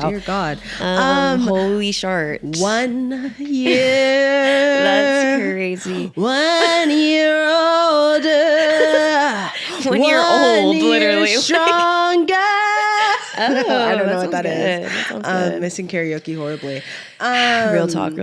Dear God. Holy sharts. 1 year. That's crazy. 1 year older. 1 year old, literally. Stronger. Oh, I don't know what that that is. That sounds good. Missing karaoke horribly. Real talk.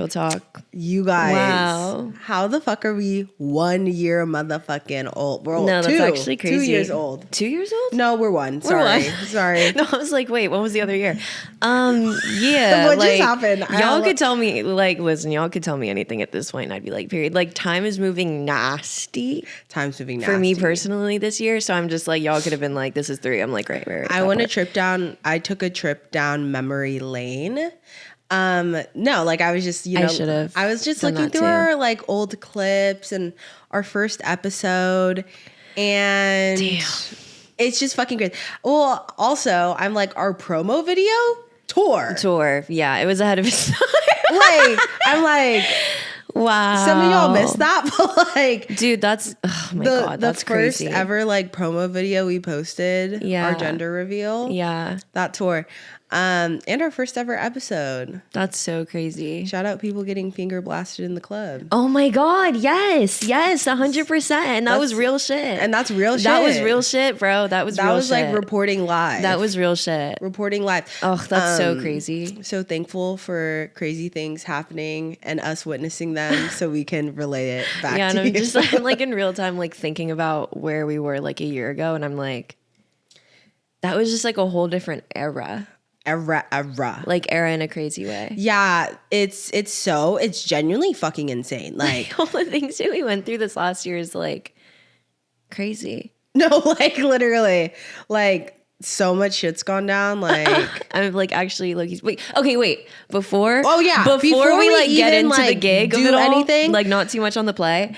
You guys. Wow. How the fuck are we 1 year motherfucking old? We're old. No, that's actually crazy. 2 years old. 2 years old? No, we're one. Sorry. No, I was like, wait, what was the other year? Yeah. What just happened? Y'all could tell me, like, listen, y'all could tell me anything at this point, and I'd be like, period. Like, time is moving nasty. Time's moving nasty. For me personally this year. So I'm just like, y'all could have been like, this is 3. I'm like, right. I took a trip down memory lane. No, like I was just, I was just looking through our like old clips and our first episode, and it's just fucking great. Well, also I'm like, our promo video tour. Yeah, it was ahead of its time. Like, I'm like, wow. Some of y'all missed that, but like, dude, that's, oh my God, that's crazy. The first ever like promo video we posted, our gender reveal. Yeah. That tour. And our first ever episode. That's so crazy. Shout out people getting finger blasted in the club. Oh my God. Yes, 100%. And that was real shit. And that's real shit. That was real shit, bro. That was like reporting live. That was real shit. Reporting live. Oh, that's so crazy. So thankful for crazy things happening and us witnessing them so we can relay it back to you. Yeah, and I'm just like in real time, like thinking about where we were like a year ago. And I'm like, that was just like a whole different era. Like era in a crazy way. Yeah, it's genuinely fucking insane. Like all the things that we went through this last year is like crazy. No, like literally, like so much shit's gone down. Like I'm like actually like wait before before we like get into like, the gig do of it all, anything, like not too much on the play.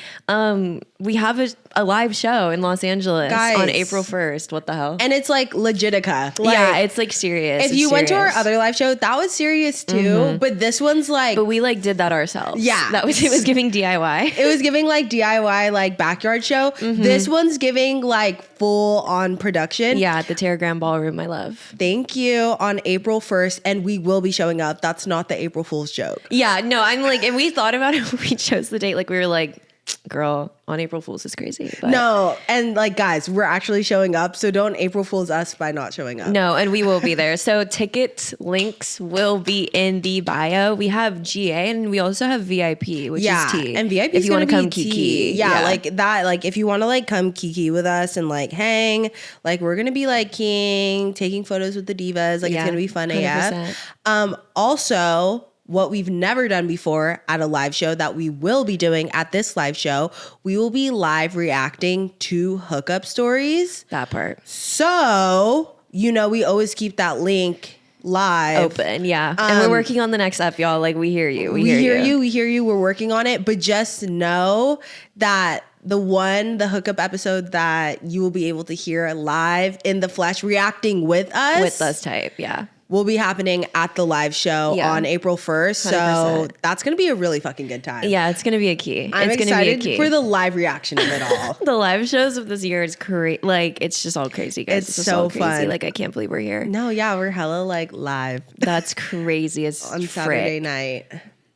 We have a live show in Los Angeles on April 1st. What the hell? And it's like legitica. Like, yeah, it's like serious. If you went to our other live show, that was serious too. But this one's like, but we like did that ourselves. Yeah, it was giving DIY. It was giving like DIY, like backyard show. This one's giving like full on production. Yeah, at the Terragram Ballroom, I love. Thank you, on April 1st, and we will be showing up. That's not the April Fool's joke. Yeah, no, I'm like, and we thought about it when we chose the date. Like we were like, girl, on April Fool's is crazy. But no, and like guys, we're actually showing up, so don't April Fool's us by not showing up. No, and we will be there. So ticket links will be in the bio. We have GA and we also have VIP, which is T. And VIP if you want to come T. kiki. Yeah, like that. Like if you want to like come kiki with us and like hang, like we're gonna be like taking photos with the divas. Like it's gonna be fun 100%. AF. Also, what we've never done before at a live show that we will be doing at this live show, we will be live reacting to hookup stories. That part. So, we always keep that link live. Open, yeah. And we're working on the next up, y'all. Like, we hear you. We hear you. We're working on it. But just know that the hookup episode that you will be able to hear live in the flesh reacting with us. With us type, yeah. Will be happening at the live show on April 1st. 100%. So that's going to be a really fucking good time. Yeah, it's going to be a key. I'm excited for the live reaction of it all. The live shows of this year is crazy. Like, it's just all crazy, guys. It's so fun. Like, I can't believe we're here. No, yeah, we're hella like live. That's crazy as on Saturday night.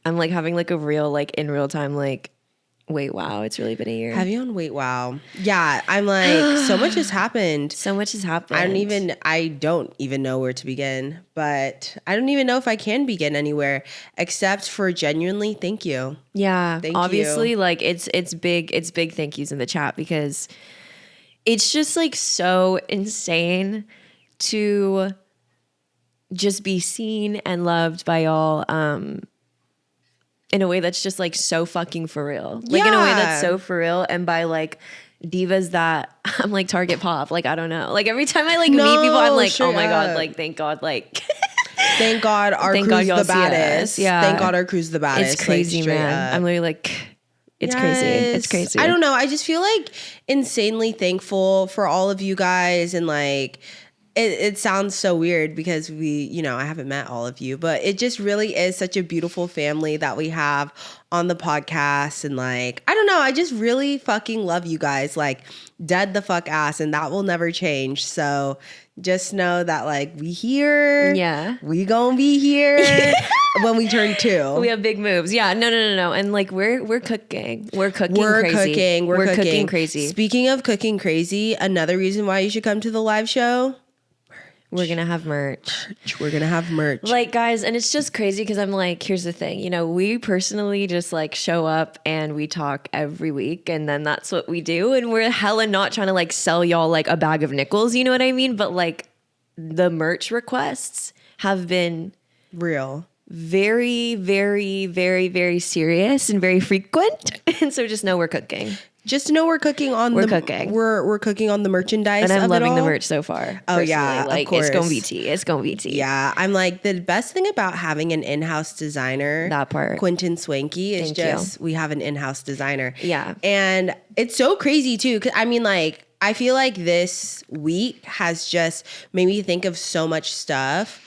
I'm like having like a real, like in real time, like, wait, wow, it's really been a year. Have you on wait, wow? Yeah, I'm like, so much has happened. So much has happened. I don't even know where to begin, but I don't even know if I can begin anywhere except for genuinely thank you. Yeah, obviously, you. Like it's big thank yous in the chat because it's just like so insane to just be seen and loved by y'all. In a way that's just like so fucking for real. Like in a way that's so for real. And by like divas that I'm like target pop. Like, I don't know. Like every time I like meet people, I'm like, oh my God, like thank God, like thank God our crew's the baddest. Yeah. Thank God our crew's the baddest. It's crazy, like, man. I'm literally like, it's crazy. It's crazy. I don't know. I just feel like insanely thankful for all of you guys and like it sounds so weird because I haven't met all of you, but it just really is such a beautiful family that we have on the podcast. And like, I don't know, I just really fucking love you guys, like dead the fuck ass, and that will never change. So just know that like we here. Yeah. We gonna be here when we turn 2. We have big moves. Yeah. No. And like we're cooking. We're cooking crazy. We're cooking crazy. Speaking of cooking crazy, another reason why you should come to the live show. We're going to have merch. We're going to have merch. Like, guys, and it's just crazy because I'm like, here's the thing. You know, we personally just like show up and we talk every week and then that's what we do. And we're hella not trying to like sell y'all like a bag of nickels. You know what I mean? But like the merch requests have been real. Very, very, very, very serious and very frequent. And so just know we're cooking. Just know we're cooking on we're cooking on the merchandise. And I'm of loving it all. the merch so far. Oh yeah, like of course. It's gonna be tea. It's gonna be tea. Yeah, I'm like the best thing about having an in-house designer. That part, Quentin Swanky, is we have an in-house designer. Yeah, and it's so crazy too. 'Cause I mean, like I feel like this week has just made me think of so much stuff.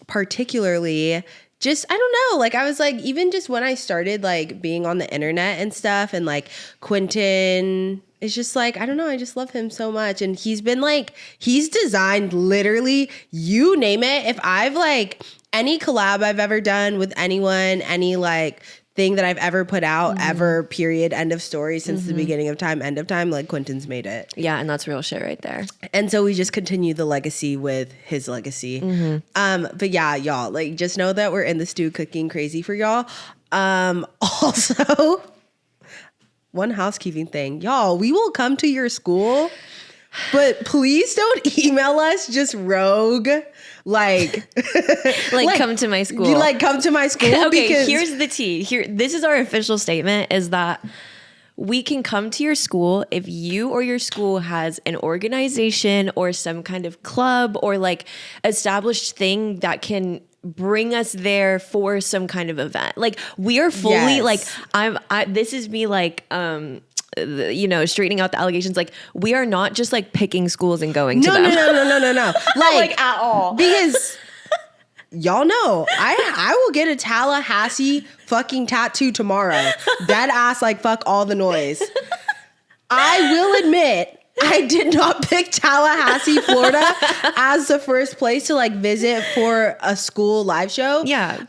Particularly. Just, I don't know, like I was like, even just when I started like being on the internet and stuff and like Quentin is just like, I don't know, I just love him so much. And he's been like, he's designed literally, you name it. If I've like any collab I've ever done with anyone, any like thing that I've ever put out, ever, period, end of story, since the beginning of time, end of time, like Quentin's made it. Yeah, and that's real shit right there. And so we just continue the legacy with his legacy. But yeah, y'all, like just know that we're in the stew cooking crazy for y'all. Also, one housekeeping thing, y'all, we will come to your school, but please don't email us just rogue. Like come to my school. You like come to my school. Okay, because here's the tea. This is our official statement: is that we can come to your school if you or your school has an organization or some kind of club or like established thing that can bring us there for some kind of event. Like we are fully like this is me like you know, straightening out the allegations. Like we are not just like picking schools and going to them. No. Like at all. Because y'all know I will get a Tallahassee fucking tattoo tomorrow. Dead ass, like fuck all the noise. I will admit I did not pick Tallahassee, Florida as the first place to like visit for a school live show. Yeah.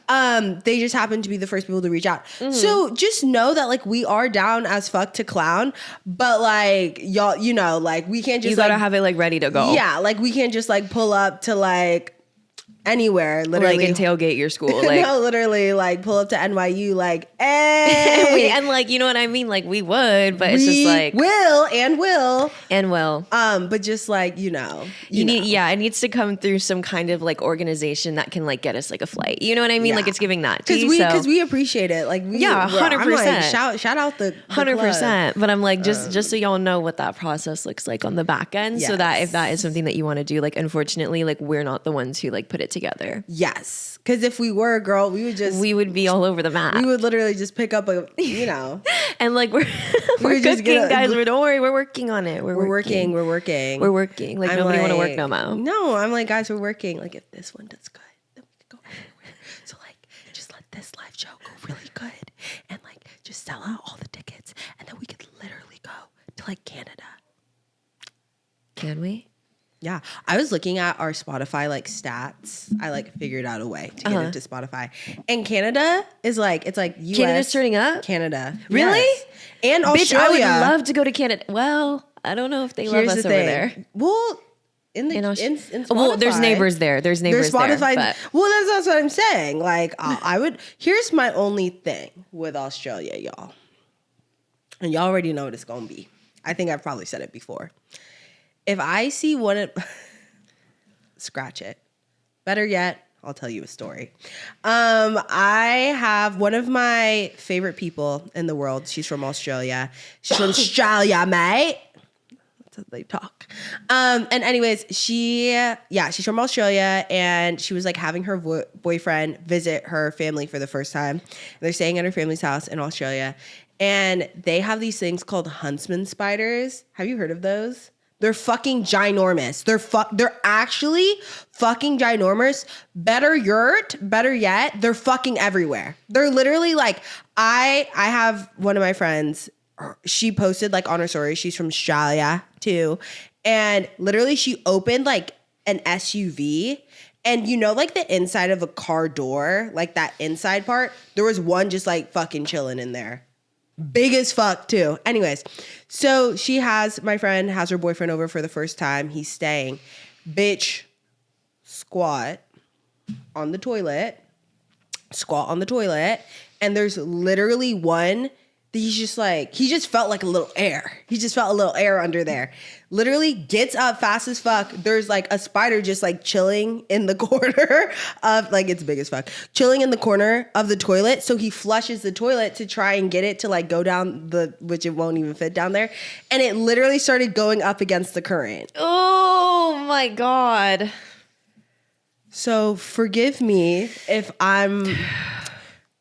They just happened to be the first people to reach out. So just know that like we are down as fuck to clown, but like y'all, you know, like we can't just you gotta have it like ready to go. Yeah, like we can't just like pull up to like anywhere, literally. Or like and tailgate your school. Like no, literally like pull up to NYU like, hey. And like, you know what I mean? Like we would, but it's just like will. But just like, you know. You need, yeah, it needs to come through some kind of like organization that can like get us like a flight. You know what I mean? Yeah. Like it's giving that because we appreciate it. Like 100%. Like, shout out the 100%. But I'm like just so y'all know what that process looks like on the back end, so that if that is something that you want to do, like unfortunately, like we're not the ones who like put it together. Yes, because if we were, girl, we would be all over the map. We would literally just pick up a, you know, and like we're cooking, guys. Don't worry, we're working on it. We're working. Like I'm nobody want to work no more. No, I'm like, guys, we're working. Like if this one does good, then we can go everywhere. So like, just let this live show go really good, and like just sell out all the tickets, and then we could literally go to like Canada. Can we? Yeah, I was looking at our Spotify like stats. I like figured out a way to get into Spotify, and Canada is like it's like US. Canada's turning up. Canada, really? Yes. And Australia. Bitch, I would love to go to Canada. Well, I don't know if they love us over there. Well, in Spotify, there's neighbors there. There's Spotify. There, well, that's what I'm saying. Like, I would. Here's my only thing with Australia, y'all, and y'all already know what it's gonna be. I think I've probably said it before. If I see scratch it. Better yet, I'll tell you a story. I have one of my favorite people in the world. She's from Australia. She's from Australia, mate. That's how they talk. And anyways, she's from Australia, and she was like having her boyfriend visit her family for the first time. They're staying at her family's house in Australia, and they have these things called huntsman spiders. Have you heard of those? They're fucking ginormous. They're actually fucking ginormous. Better yet, they're fucking everywhere. They're literally like, I have one of my friends, she posted like on her story, she's from Australia too. And literally she opened like an SUV, and you know, like the inside of a car door, like that inside part, there was one just like fucking chilling in there. Big as fuck too. Anyways, so my friend has her boyfriend over for the first time. He's staying. Bitch, squat on the toilet. And there's literally one that he just felt like a little air. He just felt a little air under there. Literally gets up fast as fuck. There's like a spider just like chilling in the corner of, like, it's big as fuck, chilling in the corner of the toilet. So he flushes the toilet to try and get it to like go down which it won't even fit down there. And it literally started going up against the current. Oh my God. So forgive me if I'm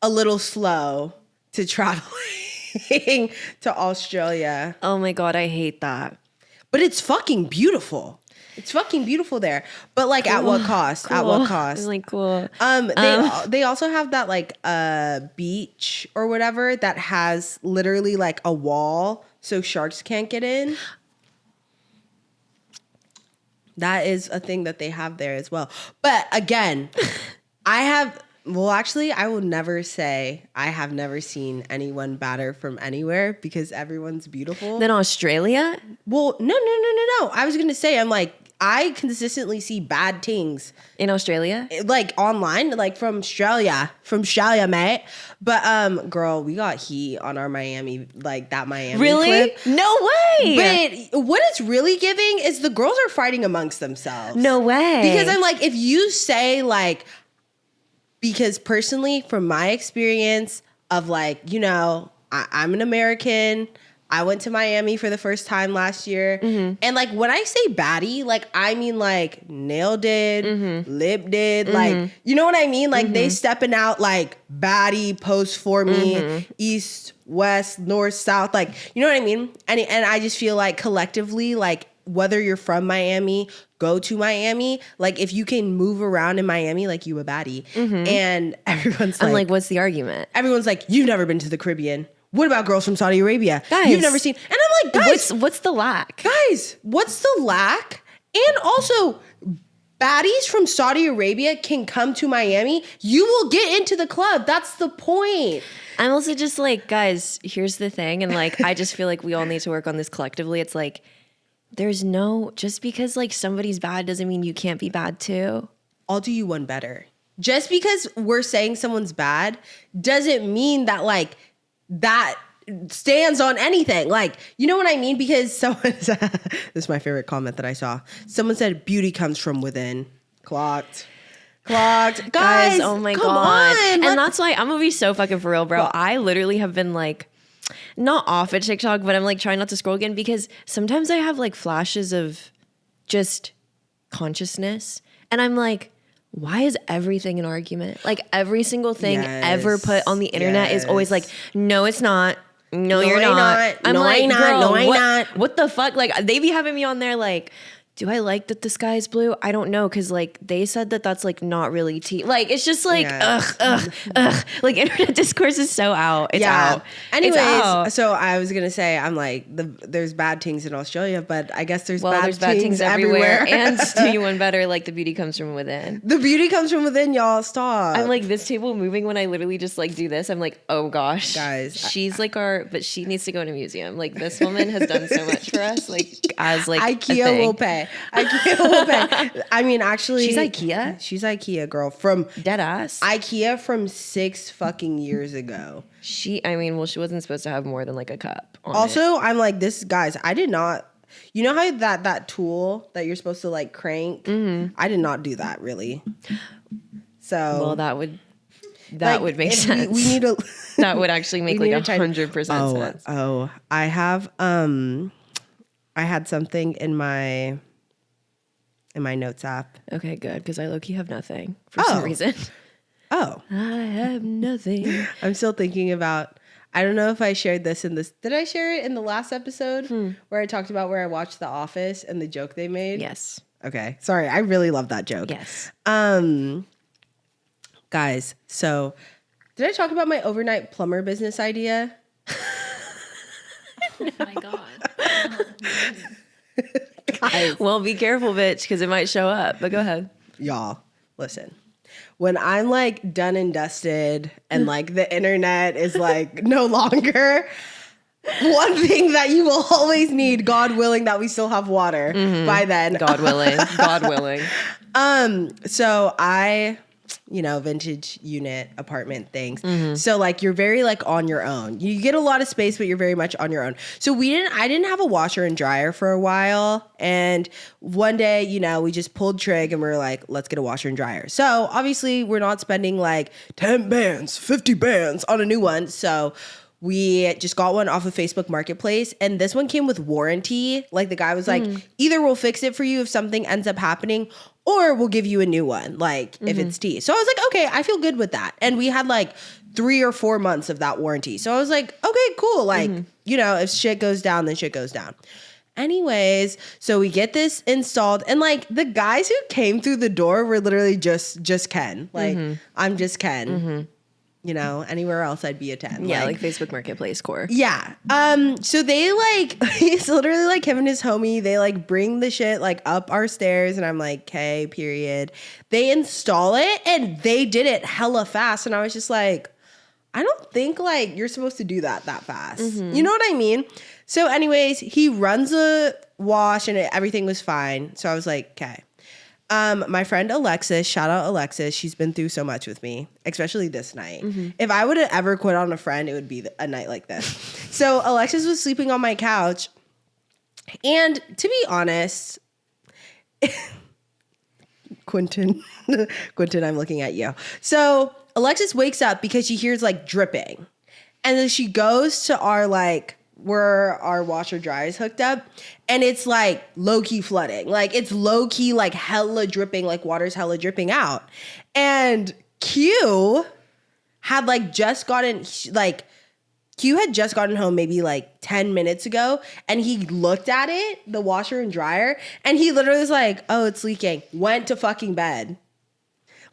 a little slow to traveling to Australia. Oh my God, I hate that. But it's fucking beautiful. It's fucking beautiful there. But like, cool. At what cost? Cool. At what cost? It's like, cool. They also have that like beach or whatever that has literally like a wall so sharks can't get in. That is a thing that they have there as well. But again, I will never say I have never seen anyone badder from anywhere because everyone's beautiful. Then Australia? Well, no. I was going to say, I'm like, I consistently see bad things. In Australia? Like online, like from Australia, mate. But girl, we got heat on our Miami, like that Miami really? clip. No way. But what it's really giving is the girls are fighting amongst themselves. No way. Because I'm like, if you say like, because personally, from my experience of like, you know, I'm an American. I went to Miami for the first time last year. Mm-hmm. And like when I say baddie, like I mean like nail did, mm-hmm. lip did, mm-hmm. like, you know what I mean? Like mm-hmm. they stepping out like baddie, pose for me, mm-hmm. east, west, north, south, like, you know what I mean? And I just feel like collectively, like whether you're from Miami, go to Miami, like if you can move around in Miami, like you a baddie. Mm-hmm. And everyone's like, I'm like, what's the argument? Everyone's like, you've never been to the Caribbean. What about girls from Saudi Arabia? Guys, you've never seen. And I'm like, guys, what's the lack? Guys, what's the lack? And also, baddies from Saudi Arabia can come to Miami. You will get into the club. That's the point. I'm also just like, guys, here's the thing. And like, I just feel like we all need to work on this collectively. It's like, just because like somebody's bad doesn't mean you can't be bad too. I'll do you one better. Just because we're saying someone's bad doesn't mean that like that stands on anything. Like, you know what I mean? Because someone said, this is my favorite comment that I saw. Someone said, beauty comes from within. Clocked. Guys, oh my God. And that's why I'm gonna be so fucking for real, bro. Well, I literally have been like, not off of TikTok, but I'm like trying not to scroll again because sometimes I have like flashes of just consciousness. And I'm like, why is everything an argument? Like every single thing ever put on the internet is always like, no, it's not. No, you're not. I'm like, girl, what the fuck? Like they be having me on there like, do I like that the sky is blue? I don't know. Cause like they said that that's like not really tea. Like it's just like, ugh. Like internet discourse is so out. It's out. Anyways, so I was going to say, I'm like, there's bad things in Australia, but I guess there's bad things everywhere. And to you one better, like the beauty comes from within. The beauty comes from within, y'all. Stop. I'm like this table moving when I literally just like do this. I'm like, oh gosh. Guys. She's like but she needs to go in a museum. Like this woman has done so much for us. Like as like IKEA will pay. I mean, actually, she's IKEA. She's IKEA, girl, from dead ass. IKEA from 6 fucking years ago. She wasn't supposed to have more than like a cup. Also, I'm like, guys, I did not. You know how that tool that you're supposed to like crank? Mm-hmm. I did not do that really. So well, that would make sense. We need that would actually make like 100% sense. Oh, I have I had something in my notes app. Okay, good, because I low-key have nothing for some reason. Oh. I have nothing. I'm still thinking about, I don't know if I shared this did I share it in the last episode where I talked about where I watched The Office and the joke they made? Yes. Okay, sorry, I really love that joke. Yes. Guys, so did I talk about my overnight plumber business idea? Oh my God. Well, be careful, bitch, because it might show up. But go ahead. Y'all, listen. When I'm like done and dusted and like the internet is like no longer, one thing that you will always need, God willing that we still have water by then. God willing. God willing. So I, vintage unit apartment things. So like you're very like on your own. You get a lot of space, but you're very much on your own. So I didn't have a washer and dryer for a while. And one day, we just pulled trig and we were like, let's get a washer and dryer. So obviously we're not spending like 10 bands, 50 bands on a new one. So we just got one off of Facebook Marketplace, and this one came with warranty. Like the guy was like, either we'll fix it for you if something ends up happening, or we'll give you a new one, like if it's tea. So I was like, okay, I feel good with that. And we had like 3 or 4 months of that warranty. So I was like, okay, cool. Like, if shit goes down, then shit goes down. Anyways, so we get this installed, and like the guys who came through the door were literally just Ken. Like, I'm just Ken. Anywhere else I'd be a 10. Yeah, like Facebook Marketplace core. Yeah. So they like, it's literally like him and his homie, they like bring the shit like up our stairs, and I'm like, okay, period. They install it, and they did it hella fast. And I was just like, I don't think like you're supposed to do that fast. You know what I mean? So anyways, he runs a wash and everything was fine. So I was like, okay. My friend Alexis, shout out Alexis. She's been through so much with me, especially this night. If I would have ever quit on a friend, it would be a night like this. So Alexis was sleeping on my couch. And to be honest, Quentin, I'm looking at you. So Alexis wakes up because she hears like dripping. And then she goes to our like, where our washer dryer is hooked up, and it's like low-key flooding. Like it's low-key like hella dripping, like water's hella dripping out. And Q had like just gotten home maybe like 10 minutes ago, and he looked at it, the washer and dryer, and he literally was like, oh, it's leaking. Went to fucking bed.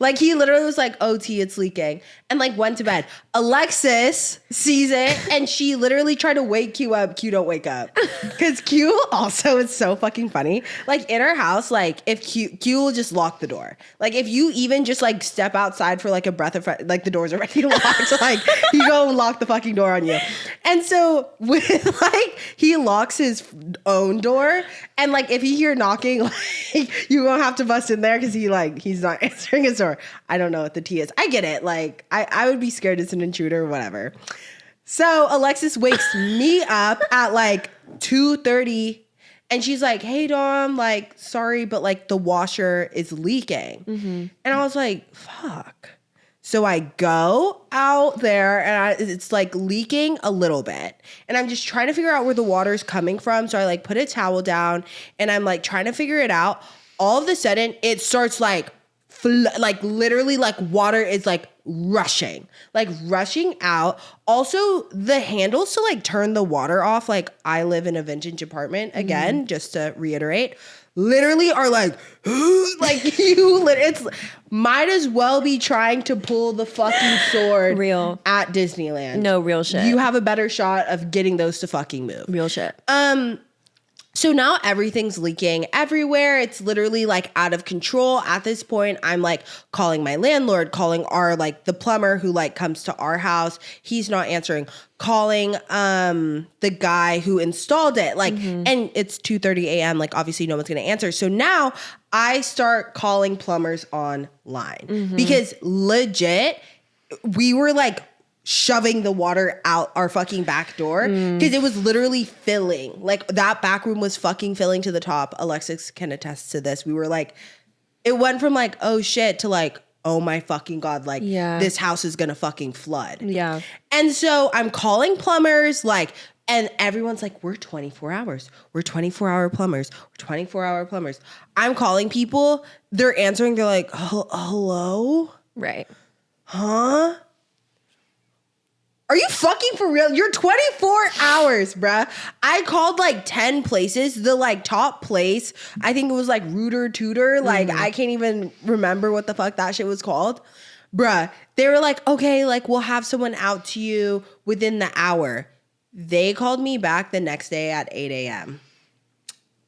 Like he literally was like, OT, it's leaking, and like went to bed. Alexis sees it, and she literally tried to wake Q up. Q don't wake up. Because Q also is so fucking funny. Like in our house, like if Q will just lock the door. Like if you even just like step outside for like a breath of fresh, like the door's already locked. So like you go and lock the fucking door on you. And so with like, he locks his own door, and like if you hear knocking, like you won't have to bust in there because he's not answering his door. I don't know what the T is. I get it. Like I would be scared it's an intruder or whatever. So Alexis wakes me up at like 2:30, and she's like, hey Dom, like sorry, but like the washer is leaking. And I was like, fuck. So I go out there, and it's like leaking a little bit, and I'm just trying to figure out where the water's coming from. So I like put a towel down, and I'm like trying to figure it out. All of a sudden it starts like literally like water is like rushing out. Also the handles to like turn the water off, like I live in a vintage apartment again, just to reiterate, literally are like like it's might as well be trying to pull the fucking sword real at Disneyland. No, real shit. You have a better shot of getting those to fucking move. Real shit. So now everything's leaking everywhere. It's literally like out of control. At this point, I'm like calling my landlord, calling our like the plumber who like comes to our house. He's not answering. Calling the guy who installed it. Like, and it's 2:30 a.m. Like obviously no one's gonna answer. So now I start calling plumbers online because legit, we were like shoving the water out our fucking back door because it was literally filling. Like that back room was fucking filling to the top. Alexis can attest to this. We were like, it went from like, oh shit, to like, oh my fucking God, like this house is gonna fucking flood. Yeah. And so I'm calling plumbers, like, and everyone's like, we're 24 hours. We're 24-hour plumbers. We're 24-hour plumbers. I'm calling people. They're answering. They're like, hello? Right. Huh? Are you fucking for real? You're 24 hours, bruh. I called like 10 places. The like top place, I think it was like Rooter Tooter. Like I can't even remember what the fuck that shit was called. Bruh, they were like, okay, like we'll have someone out to you within the hour. They called me back the next day at 8 a.m.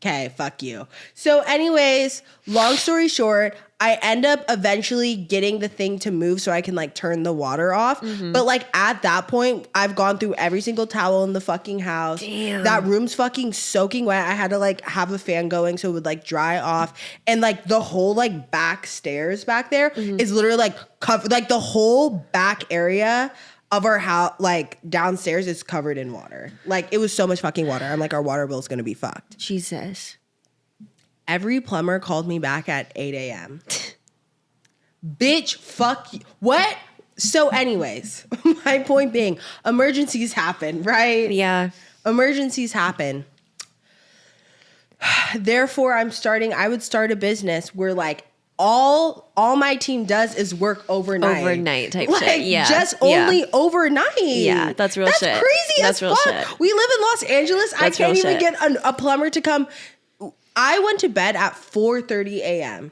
Okay, fuck you. So anyways, long story short, I end up eventually getting the thing to move so I can like turn the water off. But like at that point, I've gone through every single towel in the fucking house. Damn. That room's fucking soaking wet. I had to like have a fan going so it would like dry off. And like the whole like back stairs back there is literally like covered. Like the whole back area of our house, like downstairs, is covered in water. Like it was so much fucking water. I'm like, our water bill's gonna be fucked. Jesus. Every plumber called me back at 8 a.m. Bitch, fuck you. What? So anyways, my point being, emergencies happen, right? Yeah. Emergencies happen. Therefore, I would start a business where like all my team does is work overnight. Overnight type like, shit. Yeah. Just only overnight. Yeah, that's real shit. That's crazy That's as real fuck. shit. We live in Los Angeles. That's I can't even shit. get a plumber to come. I went to bed at 4:30 a.m.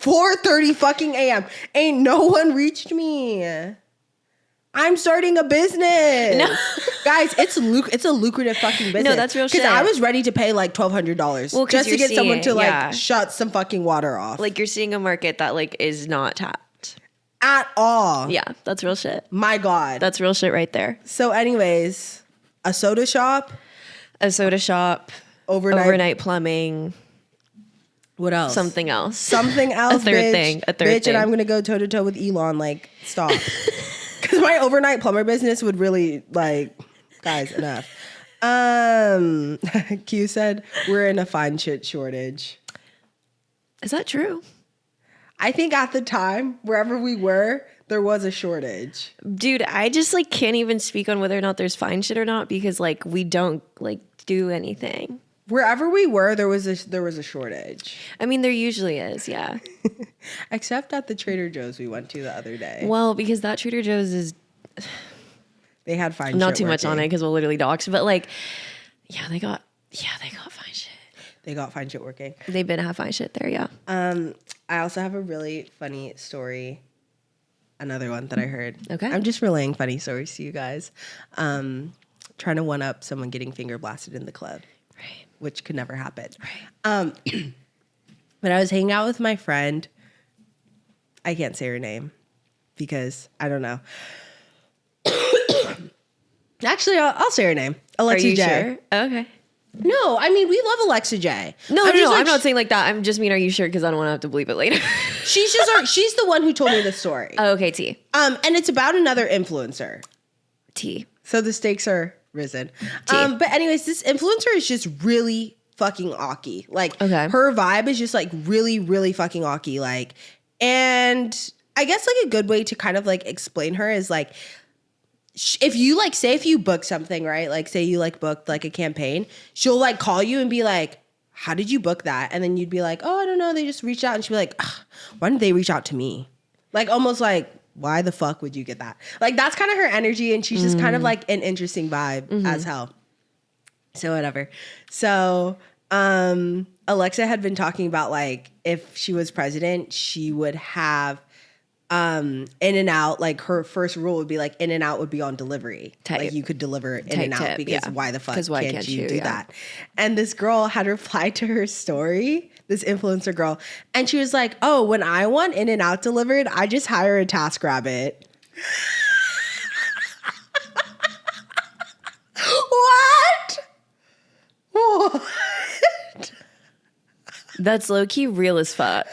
4:30 fucking a.m. Ain't no one reached me. I'm starting a business. No. Guys, it's a lucrative fucking business. No, that's real shit. Because I was ready to pay like $1,200 just to get someone to like shut some fucking water off. Like you're seeing a market that like is not tapped. At all. Yeah, that's real shit. My God. That's real shit right there. So anyways, a soda shop. Overnight plumbing. What else? Something else. A third thing. Bitch, and I'm going to go toe to toe with Elon. Like, stop. Because my overnight plumber business would really, like, guys, enough. Q said, we're in a fine shit shortage. Is that true? I think at the time, wherever we were, there was a shortage. Dude, I just, like, can't even speak on whether or not there's fine shit or not because, like, we don't, like, do anything. Wherever we were, there was a shortage. I mean, there usually is, yeah. Except at the Trader Joe's we went to the other day. Well, because that Trader Joe's is... They had fine shit Not too working. much on it because we'll literally dox. But, like, they got fine shit. They got fine shit working. They've been have fine shit there, yeah. I also have a really funny story. Another one that I heard. Okay. I'm just relaying funny stories to you guys. Trying to one up someone getting finger blasted in the club. Right. Which could never happen. Right. But I was hanging out with my friend. I can't say her name because I don't know. Actually, I'll say her name. Alexa Are you J. sure? Okay. No, I mean, we love Alexa J. No, I'm not saying like that. I'm just mean, are you sure? Because I don't want to have to believe it later. She's the one who told me the story. Oh, okay, T. And it's about another influencer. T. So the stakes are risen. But anyways, this influencer is just really fucking awky. Like, her vibe is just like really, really fucking awky. Like, and I guess like a good way to kind of like explain her is like, if you like, say if you book something, right? Like say you like booked like a campaign, she'll like call you and be like, how did you book that? And then you'd be like, oh, I don't know. They just reached out. And she'd be like, why didn't they reach out to me? Like almost like, why the fuck would you get that? Like that's kind of her energy. And she's just kind of like an interesting vibe as hell. So whatever. So Alexa had been talking about like, if she was president, she would have In-N-Out, like her first rule would be like In-N-Out would be on delivery. Type. Like you could deliver In-N-Out because why the fuck can't you do that? And this girl had replied to her story, this influencer girl, and she was like, oh, when I want In-N-Out delivered, I just hire a TaskRabbit. What? That's low-key real as fuck.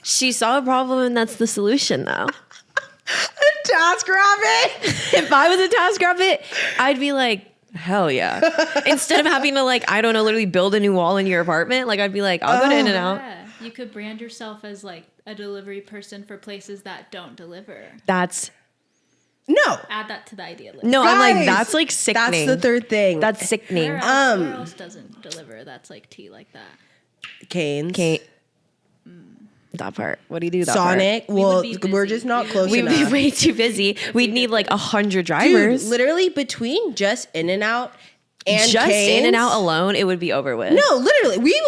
She saw a problem and that's the solution though. A TaskRabbit? If I was a TaskRabbit, I'd be like, hell yeah. Instead of having to like, I don't know, literally build a new wall in your apartment, like I'd be like, I'll go to In-N-Out. Yeah. You could brand yourself as like a delivery person for places that don't deliver. No. Add that to the idea list. No, Guys, I'm like, that's like sickening. That's the third thing. That's sickening. Where else doesn't deliver? That's like tea like that. Canes. That part. What do you do? That Sonic. We Well, would be busy. we're just not close We'd enough. be way too busy. We'd need like 100 drivers. Dude, literally between just In-N-Out and just Cane's, In-N-Out alone, it would be over with. No, literally, we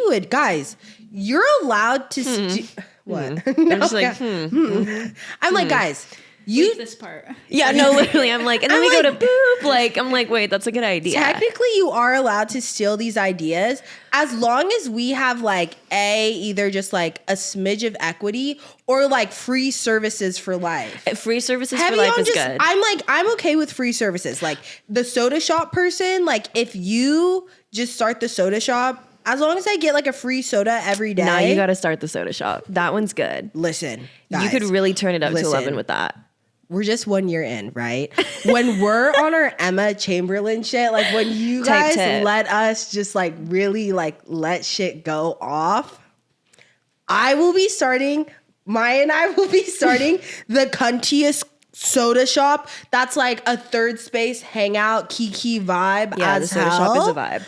would, guys, you're allowed to, what? I'm just like, I'm like, guys, Leave this part. Yeah, no, literally. I'm like, and then we go to poop. Like, I'm like, wait, that's a good idea. Technically, you are allowed to steal these ideas as long as we have like either just like a smidge of equity or like free services for life. Free services for life is good. I'm okay with free services. Like the soda shop person, like if you just start the soda shop, as long as I get like a free soda every day. Now you got to start the soda shop. That one's good. Listen, guys, you could really turn it up to 11 with that. We're just 1 year in, right? When we're on our Emma Chamberlain shit, like when you guys let us just like really like let shit go off, Maya and I will be starting the cuntiest soda shop that's like a third space hangout kiki vibe. Yeah, the soda shop is a vibe.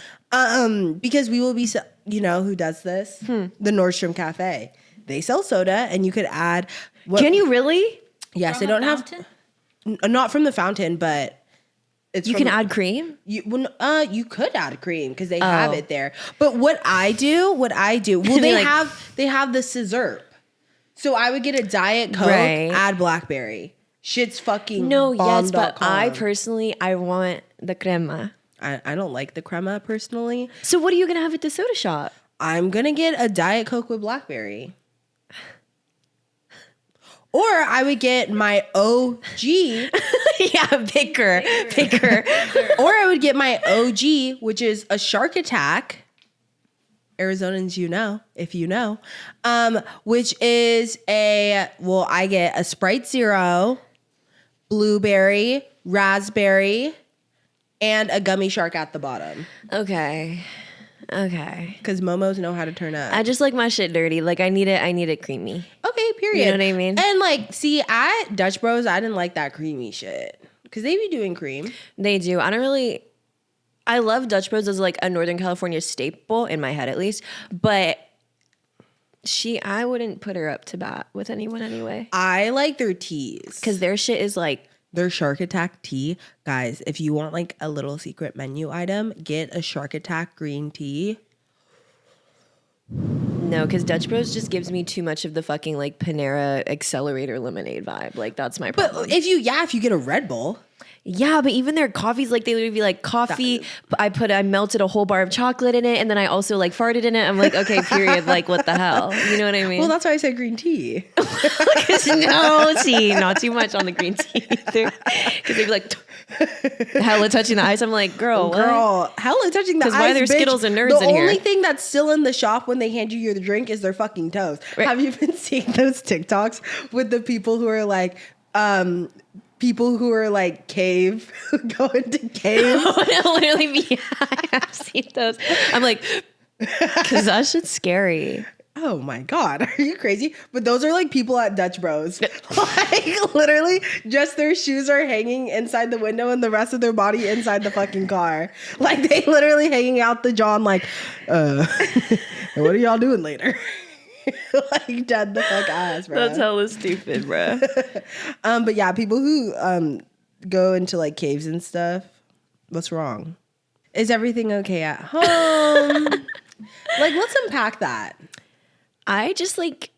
Because we will be, you know who does this? The Nordstrom Cafe. They sell soda and you could add. Can you really? Yes, they don't have, not from the fountain, but it's you can add cream. You could add cream because they have it there. But what I do, well, they have the scissor. So I would get a Diet Coke, add blackberry. Shit's fucking yes, but I personally want the crema. I don't like the crema personally. So what are you gonna have at the soda shop? I'm gonna get a Diet Coke with blackberry. Or I would get my OG. Yeah, picker. Or I would get my OG, which is a Shark Attack. Arizonans, you know, if you know. Which is I get a Sprite Zero, blueberry, raspberry, and a gummy shark at the bottom. Okay. Because momos know how to turn up. I just like my shit dirty. Like I need it creamy. Okay, period. You know what I mean? And like, see, at Dutch Bros, I didn't like that creamy shit. Because they be doing cream. They do. I love Dutch Bros as like a Northern California staple, in my head at least. But I wouldn't put her up to bat with anyone anyway. I like their teas. Because their shit is like, their Shark Attack tea. Guys, if you want like a little secret menu item, get a Shark Attack green tea. No, because Dutch Bros just gives me too much of the fucking like Panera accelerator lemonade vibe. Like that's my problem. But if you get a Red Bull. Yeah, but even their coffees, like they would be like coffee. I melted a whole bar of chocolate in it, and then I also like farted in it. I'm like, okay, period. Like, what the hell? You know what I mean? Well, that's why I said green tea. Not too much on the green tea either. Because they'd be like, hella touching the ice. I'm like, girl, hella touching the ice. Because why are there Skittles and nerds in here? The only thing that's still in the shop when they hand you your drink is their fucking toes. Right. Have you been seeing those TikToks with the people who are like, cave, go into caves? I have seen those. I'm like, because that shit's scary. Oh my God, are you crazy? But those are like people at Dutch Bros. Like literally just their shoes are hanging inside the window and the rest of their body inside the fucking car. Like they literally hanging out the John like, what are y'all doing later? Like dead the fuck ass, bro. That's hella stupid, bro. But yeah, people who go into like caves and stuff, what's wrong? Is everything okay at home? Like, let's unpack that. I just had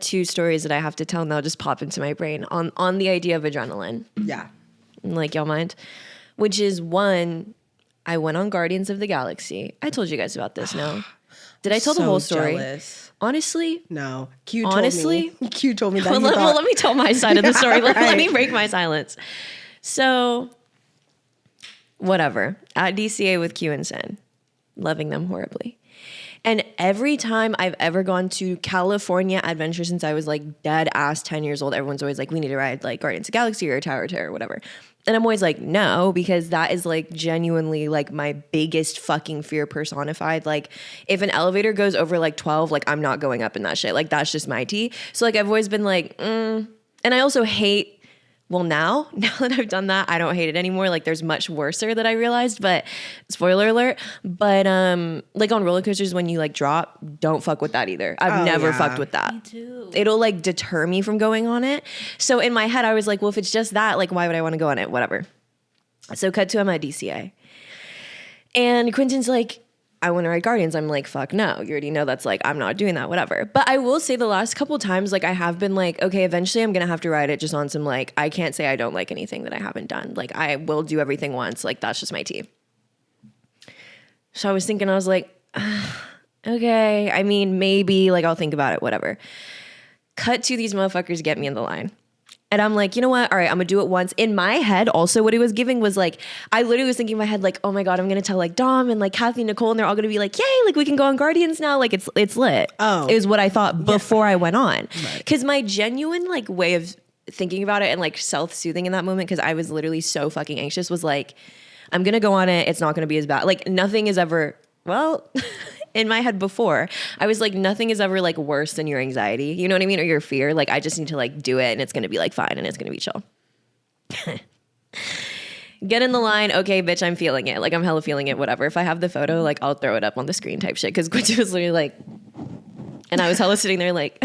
two stories that I have to tell, and they'll just pop into my brain on the idea of adrenaline. Yeah. Like, y'all mind? Which is one, I went on Guardians of the Galaxy. I told you guys about this, no? Did I tell the whole story? Jealous. Honestly? No. Q told me that. Let me tell my side of the story. Let me break my silence. So, whatever. At DCA with Q and Sen. Loving them horribly. And every time I've ever gone to California Adventure since I was like dead ass 10 years old, everyone's always like, we need to ride like Guardians of the Galaxy or Tower of Terror or whatever. And I'm always like, no, because that is like genuinely like my biggest fucking fear personified. Like if an elevator goes over like 12, like I'm not going up in that shit. Like that's just my tea. So like I've always been like, And I also hate, well now that I've done that, I don't hate it anymore. Like there's much worser that I realized, but spoiler alert. But like on roller coasters, when you like drop, don't fuck with that either. I've never fucked with that. Me too. It'll like deter me from going on it. So in my head, I was like, well, if it's just that, like why would I want to go on it? Whatever. So cut to I'm at DCA. And Quentin's like, I want to ride Guardians. I'm like, fuck no. You already know that's like, I'm not doing that, whatever. But I will say the last couple times, like I have been like, okay, eventually I'm going to have to ride it just on some like, I can't say I don't like anything that I haven't done. Like I will do everything once. Like that's just my tea. So I was thinking, I was like, okay, I mean, maybe like I'll think about it, whatever. Cut to these motherfuckers get me in the line. And I'm like, you know what? All right, I'm gonna do it once. In my head, also what it was giving was like, I literally was thinking in my head, like, oh my God, I'm gonna tell like Dom and like Kathy, Nicole, and they're all gonna be like, yay, like we can go on Guardians now. Like it's lit. Oh. Is what I thought before I went on. Because my genuine like way of thinking about it and like self-soothing in that moment, because I was literally so fucking anxious, was like, I'm gonna go on it. It's not gonna be as bad. Like nothing is ever, well, in my head before, I was like, nothing is ever like worse than your anxiety. You know what I mean? Or your fear. Like I just need to like do it and it's going to be like fine and it's going to be chill. Get in the line. Okay, bitch, I'm feeling it. Like I'm hella feeling it, whatever. If I have the photo, like I'll throw it up on the screen type shit. Cause Quincy was literally like, and I was hella sitting there like,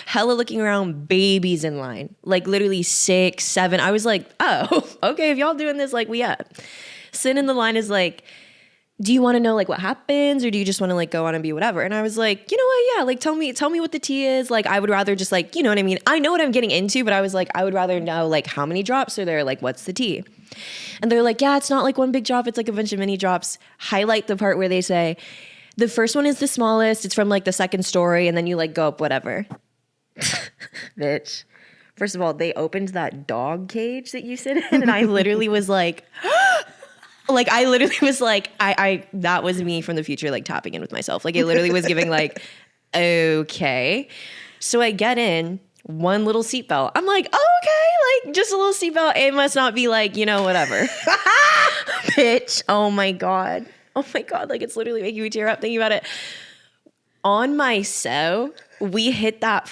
hella looking around, babies in line. Like literally 6, 7. I was like, oh, okay, if y'all doing this, like we up. Sitting in the line is like, do you want to know like what happens or do you just want to like go on and be whatever? And I was like, you know what? Yeah. Like tell me what the tea is. Like I would rather just like, you know what I mean? I know what I'm getting into, but I was like, I would rather know like how many drops are there? Like what's the tea? And they're like, yeah, it's not like one big drop. It's like a bunch of mini drops. Highlight the part where they say the first one is the smallest. It's from like the second story. And then you like go up whatever. Bitch. First of all, they opened that dog cage that you sit in. And I literally was like, like, I literally was like, I that was me from the future, like tapping in with myself. Like it literally was giving like, okay. So I get in, one little seatbelt. I'm like, oh, okay, like just a little seatbelt. It must not be like, you know, whatever. Bitch. Oh my God. Like it's literally making me tear up thinking about it. On my we hit that